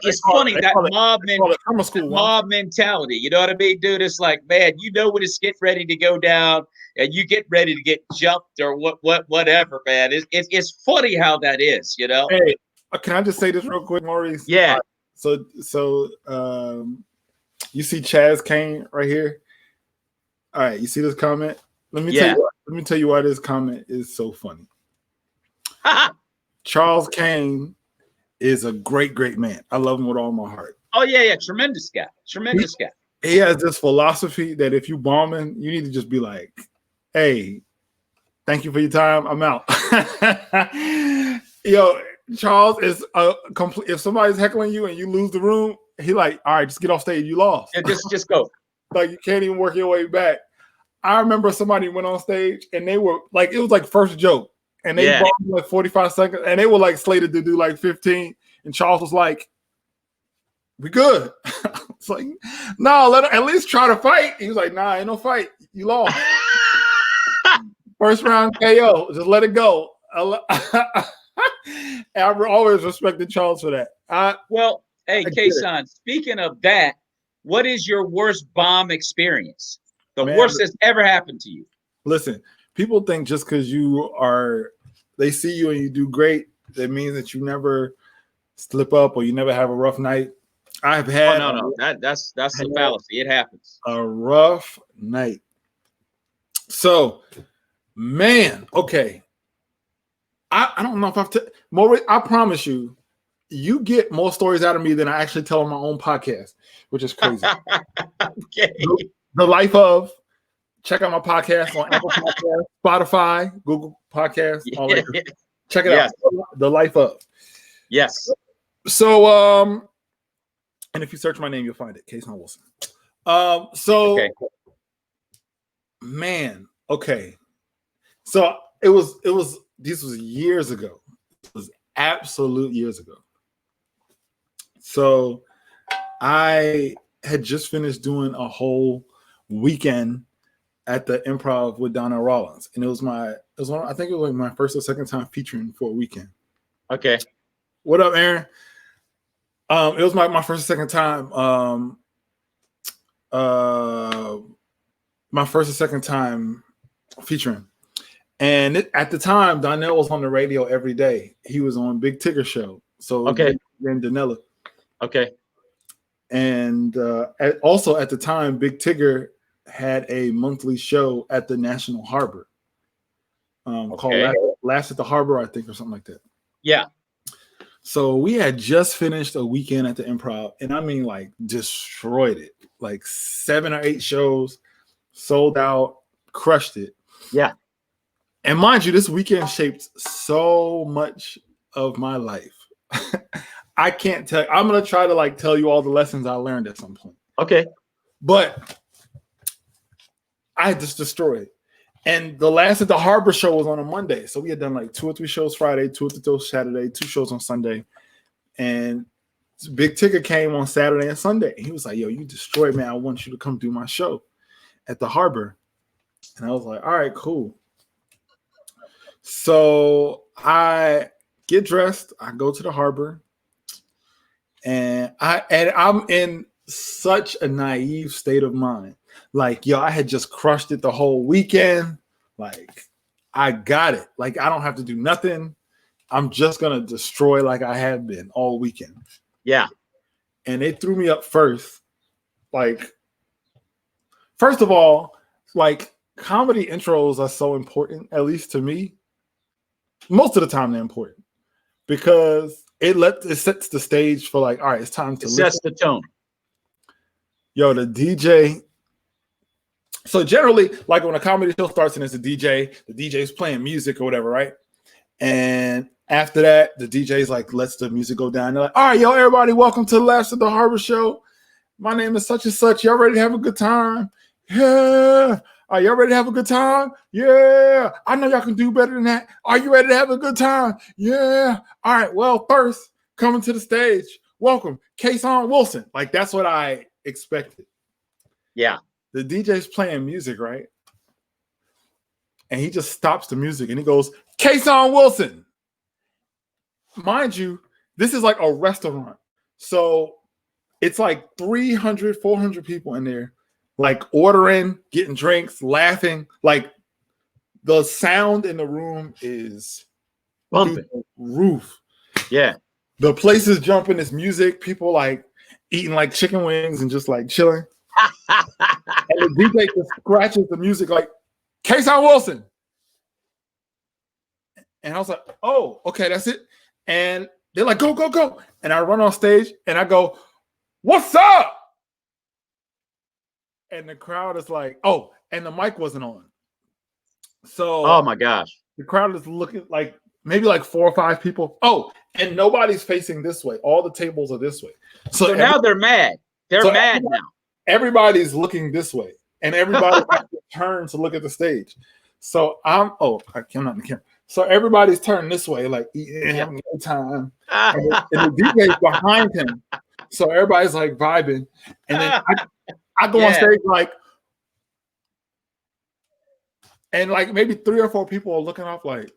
[SPEAKER 3] it's funny that mob mentality. You know what I mean, dude? It's like, man, you know when it's getting ready to go down, and you get ready to get jumped or whatever, man. It's funny how that is, you know.
[SPEAKER 4] Hey, can I just say this real quick, Maurice?
[SPEAKER 3] Yeah.
[SPEAKER 4] So you see Chaz Kane right here. All right, you see this comment? Let me tell you why this comment is so funny. Charles Kane is a great man. I love him with all my heart.
[SPEAKER 3] Oh yeah, tremendous guy.
[SPEAKER 4] He has this philosophy that if you bombing, you need to just be like, "Hey, thank you for your time. I'm out." Yo, Charles is complete. If somebody's heckling you and you lose the room, he like, "All right, just get off stage. You lost.
[SPEAKER 3] Yeah, just go."
[SPEAKER 4] Like you can't even work your way back. I remember somebody went on stage and they were like, it was like first joke. And they bombed like 45 seconds, and they were like slated to do like 15. And Charles was like, "We good." It's like, "No, let him at least try to fight." He was like, "Nah, ain't no fight. You lost." First round KO. Just let it go. I always respected Charles for that.
[SPEAKER 3] Well, hey, Kasaun, speaking of that, what is your worst bomb experience? The worst that's ever happened to you?
[SPEAKER 4] Listen, people think just because they see you and you do great, that means that you never slip up or you never have a rough night. I've had
[SPEAKER 3] that's a fallacy. It happens.
[SPEAKER 4] A rough night. So, man, okay. I don't know if Maurice, I promise you, you get more stories out of me than I actually tell on my own podcast, which is crazy.
[SPEAKER 3] Okay.
[SPEAKER 4] The Life of. Check out my podcast on Apple Podcasts, Spotify, Google Podcasts, all that. Check it out. The Life of.
[SPEAKER 3] Yes.
[SPEAKER 4] So, and if you search my name, you'll find it, Kasaun Wilson. Man, okay. So this was years ago. It was absolute years ago. So I had just finished doing a whole weekend at the Improv with Donnell Rollins, and I think it was like my first or second time featuring for a weekend.
[SPEAKER 3] Okay.
[SPEAKER 4] What up, Aaron? It was my first or second time. My first or second time featuring, and at the time, Donnell was on the radio every day. He was on Big Tigger show. So
[SPEAKER 3] okay,
[SPEAKER 4] and Danella.
[SPEAKER 3] Okay.
[SPEAKER 4] And also at the time, Big Tigger had a monthly show at the National Harbor called Last at the Harbor, I think, or something like that.
[SPEAKER 3] Yeah.
[SPEAKER 4] So we had just finished a weekend at the Improv, and I mean, like, destroyed it. Like 7 or 8 shows, sold out, crushed it.
[SPEAKER 3] Yeah.
[SPEAKER 4] And mind you, this weekend shaped so much of my life. I can't tell. I'm gonna try to tell you all the lessons I learned at some point.
[SPEAKER 3] Okay.
[SPEAKER 4] But I just destroyed. And the Last at the Harbor show was on a Monday. So we had done 2 or 3 shows Friday, 2 or 3 shows Saturday, 2 shows on Sunday. And Big Tigger came on Saturday and Sunday. He was like, "Yo, you destroyed, man. I want you to come do my show at the Harbor." And I was like, "All right, cool." So I get dressed. I go to the Harbor. And I'm in such a naive state of mind. I had just crushed it the whole weekend. I got it. I don't have to do nothing. I'm just going to destroy like I have been all weekend.
[SPEAKER 3] Yeah.
[SPEAKER 4] And they threw me up first. First of all, comedy intros are so important, at least to me. Most of the time they're important because it sets the stage for all right, it's time to
[SPEAKER 3] listen. Sets the tone.
[SPEAKER 4] Yo, the DJ, So generally, like when a comedy show starts and there's a DJ, the DJ's playing music or whatever, right? And after that, the DJ's like lets the music go down. They're like, all right, yo, everybody, welcome to the last of the Harbor Show. My name is such and such. Y'all ready to have a good time? Yeah. Are y'all ready to have a good time? Yeah. I know y'all can do better than that. Are you ready to have a good time? Yeah. All right. Well, first, coming to the stage, welcome, Kasaun Wilson. Like, that's what I expected.
[SPEAKER 3] Yeah.
[SPEAKER 4] The DJ's playing music, right? And he just stops the music and he goes, Kasaun Wilson. Mind you, this is like a restaurant. So it's like 300, 400 people in there, like ordering, getting drinks, laughing. Like the sound in the room is
[SPEAKER 3] bumping.
[SPEAKER 4] Roof.
[SPEAKER 3] Yeah.
[SPEAKER 4] The place is jumping. It's music. People like eating like chicken wings and just like chilling. And the DJ just scratches the music like, Kasaun Wilson. And I was like, oh, okay, that's it. And they're like, go, go, go. And I run on stage and I go, what's up? And the crowd is like, oh, and the mic wasn't on. So,
[SPEAKER 3] oh my gosh.
[SPEAKER 4] The crowd is looking like maybe like 4 or 5 people. Oh, and nobody's facing this way. All the tables are this way.
[SPEAKER 3] So now they're mad. They're mad now.
[SPEAKER 4] Everybody's looking this way, and everybody has to turn to look at the stage. So I'm not in the camera. So everybody's turned this way, like eating, having a good time. And the DJ's behind him. So everybody's like vibing. And then I go on stage like, and like maybe 3 or 4 people are looking off like,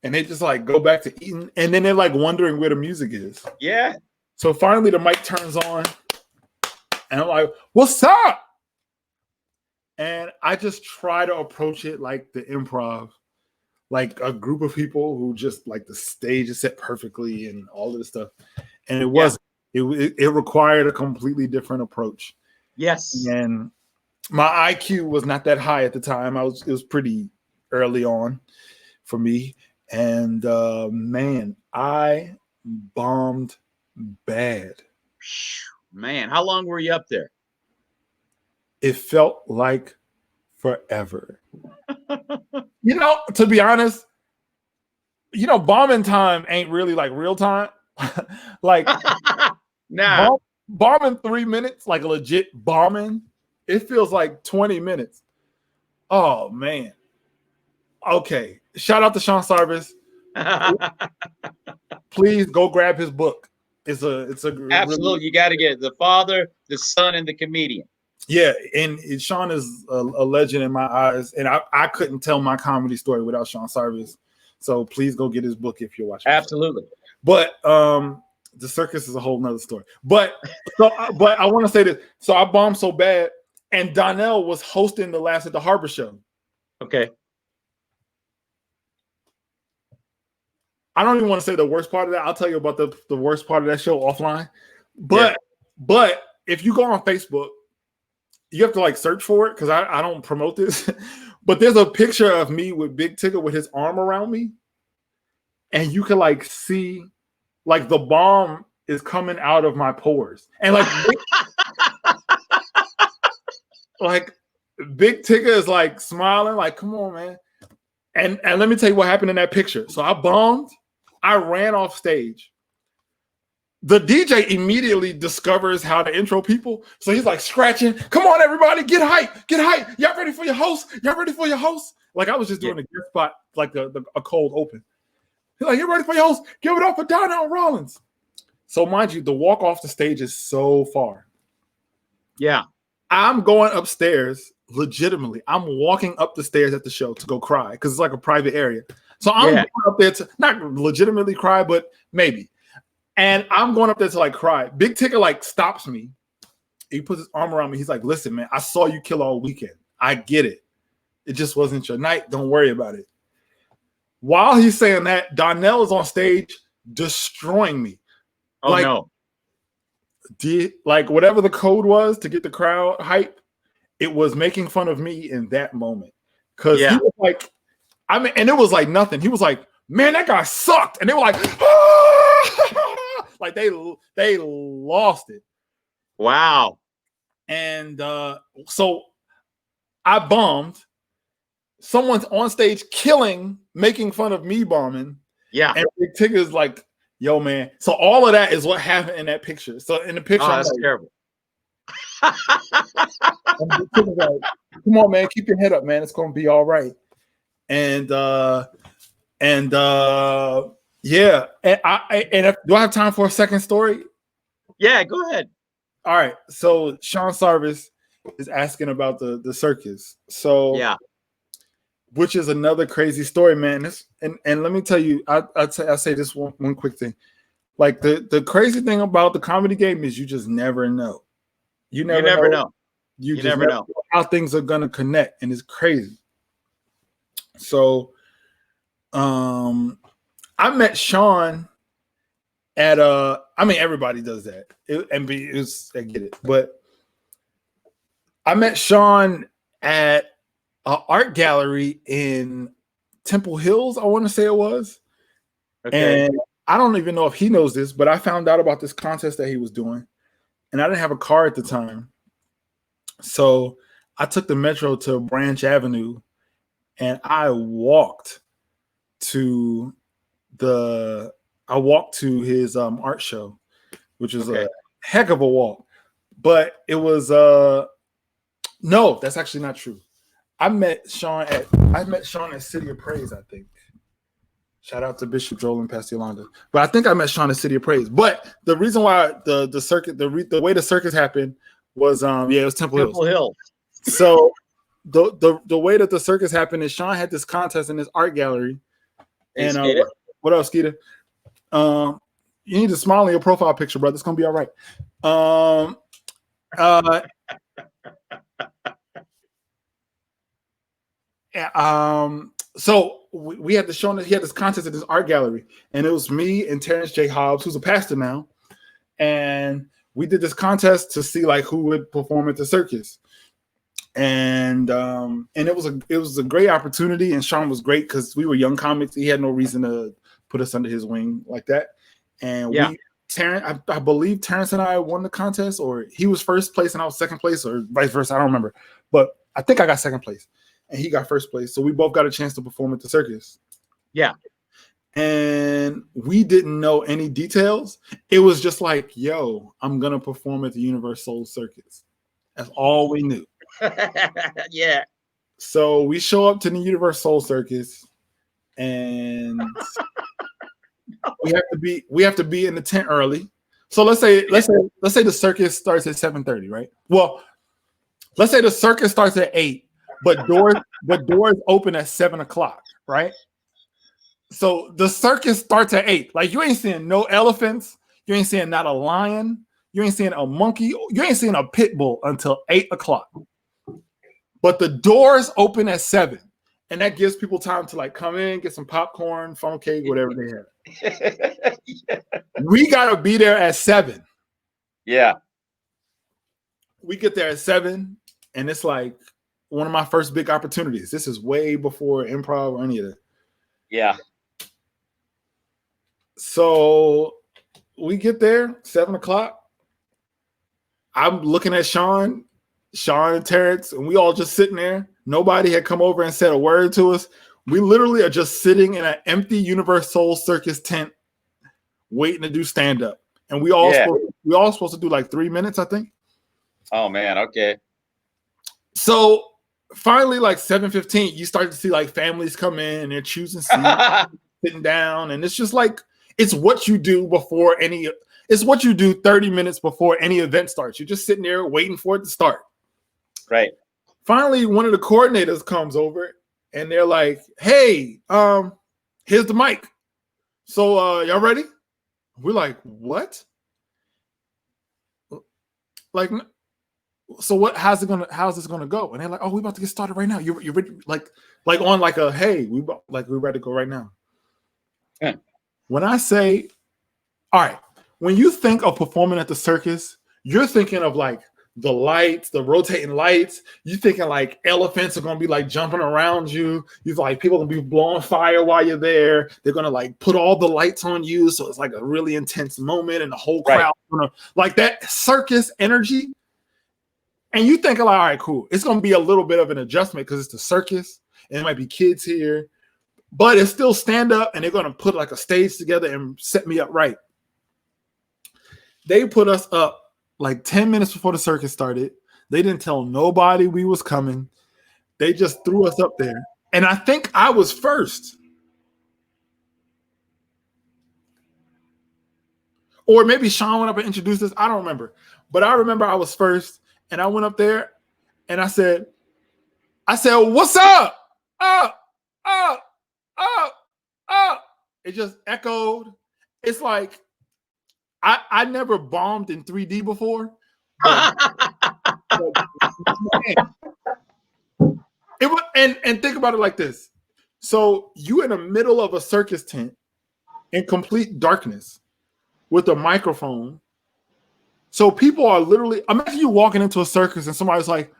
[SPEAKER 4] and they just like go back to eating. And then they're like wondering where the music is.
[SPEAKER 3] Yeah.
[SPEAKER 4] So finally the mic turns on. And I'm like, what's up? And I just try to approach it like the improv, like a group of people who just like the stage is set perfectly and all of this stuff. And it wasn't. It required a completely different approach.
[SPEAKER 3] Yes.
[SPEAKER 4] And my IQ was not that high at the time. It was pretty early on for me. And man, I bombed bad.
[SPEAKER 3] Man, how long were you up there?
[SPEAKER 4] It felt like forever. To be honest, bombing time ain't really like real time. Like,
[SPEAKER 3] nah.
[SPEAKER 4] Bombing 3 minutes, like a legit bombing, it feels like 20 minutes. Oh, man. Okay. Shout out to Sean Sarvis. Please go grab his book. It's a
[SPEAKER 3] absolutely really, you got to get it. The Father, the Son, and the Comedian.
[SPEAKER 4] Yeah, and Sean is a legend in my eyes, and I couldn't tell my comedy story without Sean Sarvis. So please go get his book if you're watching.
[SPEAKER 3] Absolutely.
[SPEAKER 4] But the circus is a whole nother story. But I want to say this. So I bombed so bad, and Donnell was hosting the last at the Harbor Show.
[SPEAKER 3] Okay.
[SPEAKER 4] I don't even want to say the worst part of that. I'll tell you about the worst part of that show offline. But if you go on Facebook, you have to like search for it because I don't promote this. But there's a picture of me with Big Tigger with his arm around me. And you can like see like the bomb is coming out of my pores. And like Big Tigger is like smiling, like, come on, man. And let me tell you what happened in that picture. So I bombed. I ran off stage. The DJ immediately discovers how to intro people. So he's like scratching. Come on, everybody, get hype. Get hype. Y'all ready for your host? Y'all ready for your host? Like I was just doing a gift spot, like a cold open. He's like, you ready for your host? Give it up for Donnell Rollins. So mind you, the walk off the stage is so far.
[SPEAKER 3] Yeah.
[SPEAKER 4] I'm going upstairs legitimately. I'm walking up the stairs at the show to go cry because it's like a private area. So I'm going up there to not legitimately cry, but maybe. And I'm going up there to like cry. Big Tigger like stops me. He puts his arm around me. He's like, listen, man, I saw you kill all weekend. I get it. It just wasn't your night. Don't worry about it. While he's saying that, Donnell is on stage destroying me.
[SPEAKER 3] Oh, like, no.
[SPEAKER 4] Like whatever the code was to get the crowd hype, it was making fun of me in that moment. Because he was like, and it was like nothing. He was like, man, that guy sucked. And they were like, ah! Like they lost it.
[SPEAKER 3] Wow.
[SPEAKER 4] And so I bombed. Someone's on stage killing, making fun of me bombing.
[SPEAKER 3] Yeah.
[SPEAKER 4] And Big Tigger's like, yo, man. So all of that is what happened in that picture. So in the picture,
[SPEAKER 3] Oh, that's terrible.
[SPEAKER 4] and Big Tigger's like, come on, man, keep your head up, man. It's gonna be all right. And yeah. And do I have time for a second story?
[SPEAKER 3] Yeah, go ahead.
[SPEAKER 4] All right. So Sean Sarvis is asking about the circus. So
[SPEAKER 3] Yeah.
[SPEAKER 4] Which is another crazy story, man. And let me tell you, I'll say this one quick thing. Like the crazy thing about the comedy game is you just never know. You never know. You just never know how things are gonna connect, and it's crazy. So I met Sean at I mean everybody does that. I get it, but I met Sean at an art gallery in Temple Hills, I want to say it was. Okay. And I don't even know if he knows this, but I found out about this contest that he was doing, and I didn't have a car at the time. So I took the metro to Branch Avenue, and I walked to his art show, which is a heck of a walk. But it was no, that's actually not true. I met Sean at City of Praise, I think. Shout out to Bishop Joel and Pastor Yolanda. But I think I met Sean at City of Praise. But the reason why the circuit, the way the circus happened was it was Temple Hills. So the way that the circus happened is Sean had this contest in this art gallery. And what else, Skeeter? You need to smile in your profile picture, brother. It's gonna be all right. So we had to show that he had this contest at this art gallery, and it was me and Terrence J. Hobbs, who's a pastor now, and we did this contest to see like who would perform at the circus. And it was a great opportunity, and Sean was great because we were young comics. He had no reason to put us under his wing like that. And I believe Terrence and I won the contest, or he was first place and I was second place, or vice versa. I don't remember, but I think I got second place and he got first place. So we both got a chance to perform at the circus.
[SPEAKER 3] Yeah.
[SPEAKER 4] And we didn't know any details. It was just like, yo, I'm gonna perform at the Universal Circus. That's all we knew.
[SPEAKER 3] Yeah.
[SPEAKER 4] So we show up to the Universal Circus, and we have to be in the tent early. So let's say the circus starts at 7:30, right? Well, let's say the circus starts at 8, but doors open at 7:00, right? So the circus starts at 8. Like you ain't seeing no elephants, you ain't seeing not a lion, you ain't seeing a monkey, you ain't seeing a pit bull until 8:00. But the doors open at 7, and that gives people time to like come in, get some popcorn, funnel cake, whatever they have. Yeah. We gotta be there at 7.
[SPEAKER 3] Yeah.
[SPEAKER 4] We get there at 7, and it's like one of my first big opportunities. This is way before improv or any of that.
[SPEAKER 3] Yeah.
[SPEAKER 4] So we get there, 7:00. I'm looking at Sean and Terrence, and we all just sitting there. Nobody had come over and said a word to us. We literally are just sitting in an empty Universal Circus tent waiting to do stand-up. And we all supposed to do like 3 minutes, I think.
[SPEAKER 3] Oh man, okay.
[SPEAKER 4] So finally, like 7:15, you start to see like families come in and they're choosing seats, sitting down, and it's just like it's what you do before it's what you do 30 minutes before any event starts. You're just sitting there waiting for it to start.
[SPEAKER 3] Right.
[SPEAKER 4] Finally, one of the coordinators comes over and they're like, hey, here's the mic. So y'all ready? We're like, what? Like, so what? How's this gonna go? And they're like, oh, we're about to get started right now. You're ready? Like on like a hey, we're ready to go right now.
[SPEAKER 3] Yeah.
[SPEAKER 4] When I say, all right, when you think of performing at the circus, you're thinking of like the lights, the rotating lights. You're thinking like elephants are gonna be like jumping around you. You're like people are gonna be blowing fire while you're there. They're gonna like put all the lights on you, so it's like a really intense moment, and the whole crowd gonna like that circus energy. And you think, like, all right, cool. It's going to be a little bit of an adjustment because it's the circus and it might be kids here, but it's still stand up and they're going to put like a stage together and set me up right. They put us up like 10 minutes before the circus started. They didn't tell nobody we was coming. They just threw us up there. And I think I was first. Or maybe Sean went up and introduced us. I don't remember. But I remember I was first. And I went up there and I said, what's up? Up, up, up, up. It just echoed. It's like I never bombed in 3D before. But it was, and think about it like this. So you in the middle of a circus tent in complete darkness with a microphone. So people are literally, imagine you walking into a circus and somebody's like,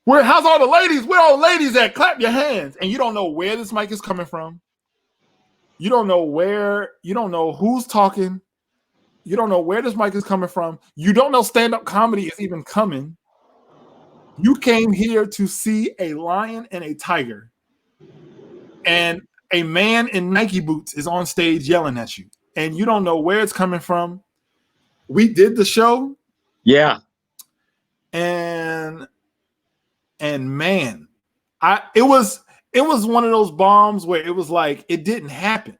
[SPEAKER 4] how's all the ladies? Where all the ladies at? Clap your hands. And you don't know where this mic is coming from. You don't know who's talking. You don't know where this mic is coming from. You don't know stand-up comedy is even coming. You came here to see a lion and a tiger. And a man in Nike boots is on stage yelling at you. And you don't know where it's coming from. We did the show.
[SPEAKER 3] Yeah.
[SPEAKER 4] And man, it was one of those bombs where it was like it didn't happen.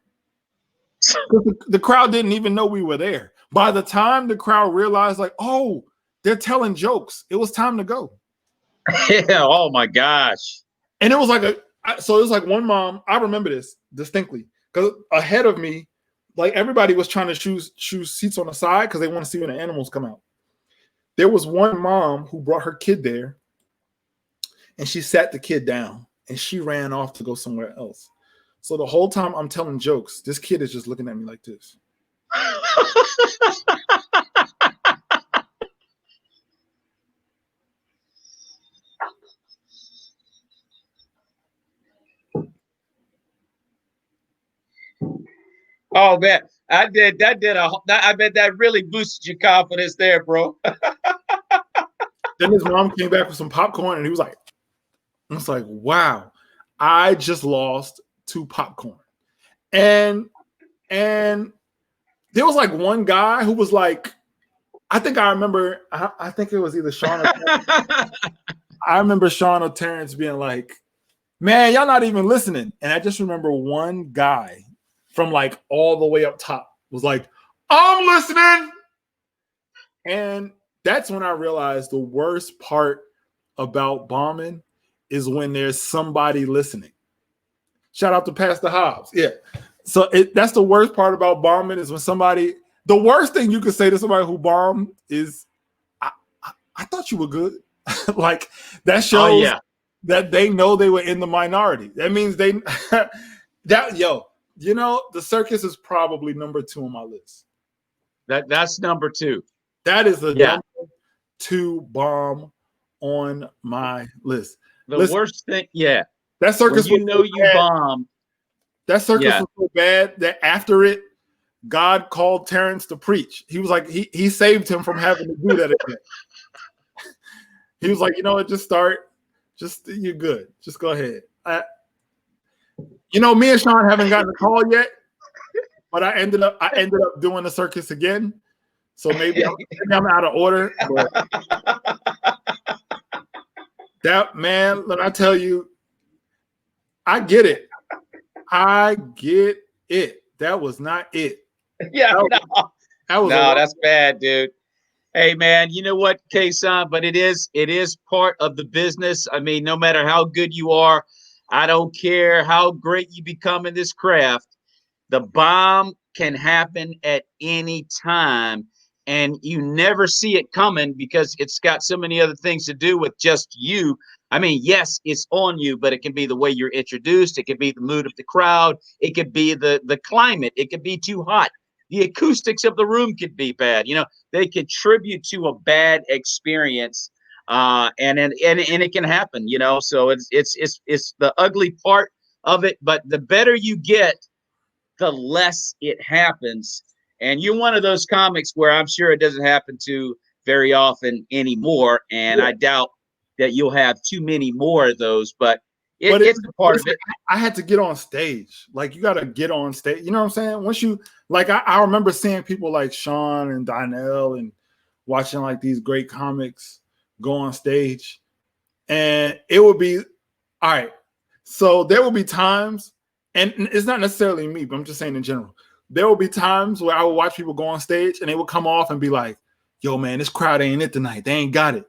[SPEAKER 4] The crowd didn't even know we were there. By the time the crowd realized, like, oh, they're telling jokes, it was time to go.
[SPEAKER 3] Yeah. Oh my gosh.
[SPEAKER 4] And it was like so it was like one mom. I remember this distinctly because ahead of me, like everybody was trying to choose seats on the side because they want to see when the animals come out. There was one mom who brought her kid there, and she sat the kid down, and she ran off to go somewhere else. So the whole time I'm telling jokes, this kid is just looking at me like this.
[SPEAKER 3] Oh man, I bet that really boosted your confidence there, bro.
[SPEAKER 4] Then his mom came back with some popcorn, and he was like, I was like, wow, I just lost 2 popcorn. And there was like one guy who was like, I think it was either Sean or Terrence. I remember Sean or Terrence being like, man, y'all not even listening. And I just remember one guy from like all the way up top was like, I'm listening. And that's when I realized the worst part about bombing is when there's somebody listening. Shout out to Pastor Hobbs. Yeah. So that's the worst part about bombing is when the worst thing you could say to somebody who bombed is, I thought you were good. Like that shows that they know they were in the minority. That means the circus is probably number 2 on my list.
[SPEAKER 3] That's number 2.
[SPEAKER 4] That is the number 2 bomb on my list.
[SPEAKER 3] The worst thing,
[SPEAKER 4] that circus
[SPEAKER 3] when you bombed.
[SPEAKER 4] That circus was so bad that after it, God called Terrence to preach. He was like, he saved him from having to do that again. He was like, you know what, you're good. Just go ahead. Me and Sean haven't gotten a call yet, but I ended up doing the circus again. So maybe I'm out of order. But that man, let I tell you, I get it. That was not it.
[SPEAKER 3] Yeah, that's bad, dude. Hey, man, you know what, Kasaun? But it is part of the business. I mean, no matter how good you are, I don't care how great you become in this craft. The bomb can happen at any time, and you never see it coming because it's got so many other things to do with just you. I mean, yes, it's on you, but it can be the way you're introduced. It could be the mood of the crowd. It could be the climate. It could be too hot. The acoustics of the room could be bad. They contribute to a bad experience, and it can happen. So it's the ugly part of it. But the better you get, the less it happens. And you're one of those comics where I'm sure it doesn't happen to very often anymore, and
[SPEAKER 4] Yeah.
[SPEAKER 3] I doubt that you'll have too many more of those. But
[SPEAKER 4] But
[SPEAKER 3] it's a part of it.
[SPEAKER 4] I had to get on stage. Like, you got to get on stage. You know what I'm saying? Once you, like, I remember seeing people like Sean and Donnell and watching like these great comics go on stage, and it would be, all right. So there will be times, and it's not necessarily me, but I'm just saying in general, there will be times where I will watch people go on stage and they will come off and be like, yo, man, this crowd ain't it tonight. They ain't got it.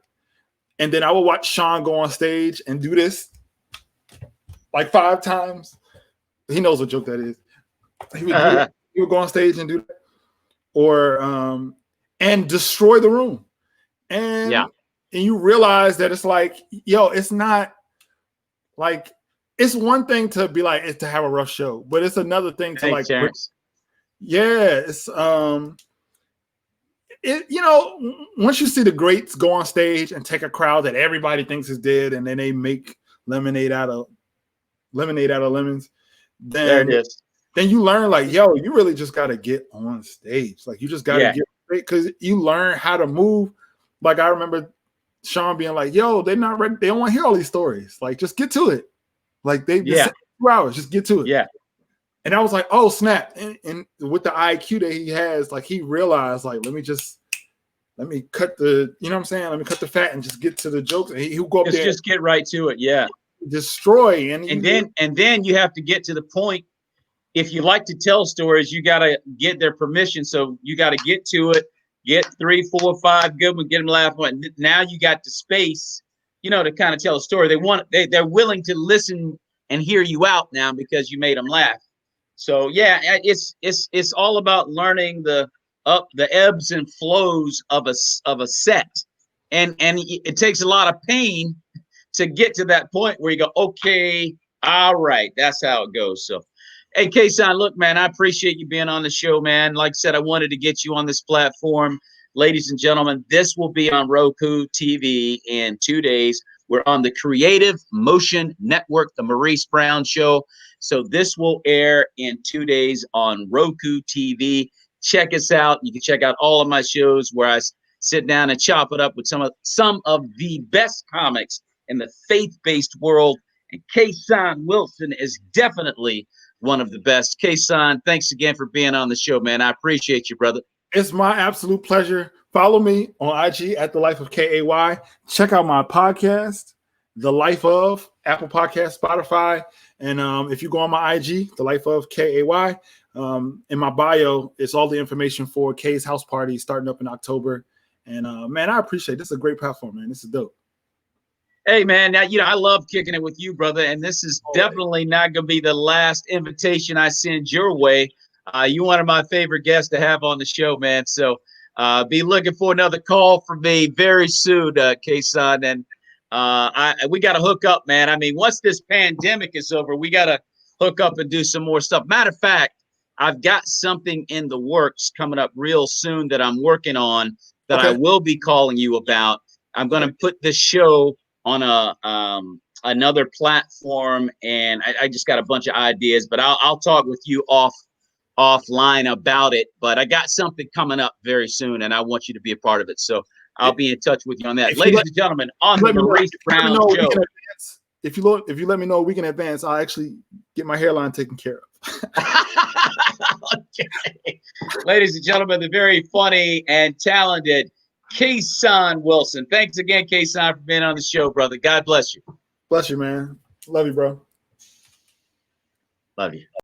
[SPEAKER 4] And then I will watch Sean go on stage and do this like 5 times. He knows what joke that is. He would go on stage and do that. Or and destroy the room. And you realize that it's like, yo, it's not like, it's one thing to be like, it's to have a rough show, but it's another thing to like, it's it, you know, once you see the greats go on stage and take a crowd that everybody thinks is dead, and then they make lemonade out of lemons, then you learn like, yo, you really just got to get on stage. Like, you just got to get, because you learn how to move. Like, I remember Sean being like, yo, they're not ready. They don't want to hear all these stories. Like, just get to it. Like, they've been 2 hours, just get to it.
[SPEAKER 3] Yeah.
[SPEAKER 4] And I was like, oh, snap. And with the IQ that he has, like, he realized, like, let me cut the, you know what I'm saying? Let me cut the fat and just get to the jokes. And he'll go up there.
[SPEAKER 3] Just get right to it. Yeah.
[SPEAKER 4] Destroy.
[SPEAKER 3] And then you have to get to the point. If you like to tell stories, you got to get their permission. So you got to get to it, get 3, 4, 5 good ones, get them laughing. Now you got the space, you know, to kind of tell a story. They're willing to listen and hear you out now because you made them laugh. So yeah, it's all about learning the ebbs and flows of a set, and it takes a lot of pain to get to that point where you go, okay, all right, that's how it goes. So, hey, Kasaun, look, man, I appreciate you being on the show, man. Like I said, I wanted to get you on this platform. Ladies and gentlemen, this will be on Roku TV in 2 days. We're on the Creative Motion Network, the Maurice Brown Show. So this will air in 2 days on Roku TV. Check us out. You can check out all of my shows where I sit down and chop it up with some of the best comics in the faith-based world. And Kasaun Wilson is definitely one of the best. Kasaun, thanks again for being on the show, man. I appreciate you, brother.
[SPEAKER 4] It's my absolute pleasure. Follow me on IG at The Life of KAY. Check out my podcast, The Life of, Apple Podcast, Spotify. And if you go on my IG, The Life of KAY, in my bio, it's all the information for Kay's house party starting up in October. And man, I appreciate it. This is a great platform, man. This is dope.
[SPEAKER 3] Hey, man, now, you know, I love kicking it with you, brother. And this is definitely not going to be the last invitation I send your way. You're one of my favorite guests to have on the show, man. So be looking for another call from me very soon, Kasaun. And we got to hook up, man. I mean, once this pandemic is over, we got to hook up and do some more stuff. Matter of fact, I've got something in the works coming up real soon that I'm working on that I will be calling you about. I'm going to put this show on another platform, and I just got a bunch of ideas, but I'll talk with you offline about it. But I got something coming up very soon, and I want you to be a part of it. So I'll be in touch with you on that. Ladies and gentlemen, on the Maurice Brown Show.
[SPEAKER 4] If you let me know a week in advance, I'll actually get my hairline taken care of.
[SPEAKER 3] Okay. Ladies and gentlemen, the very funny and talented Kasaun Wilson. Thanks again, Kasaun, for being on the show, brother. God bless you.
[SPEAKER 4] Bless you, man. Love you, bro.
[SPEAKER 3] Love you.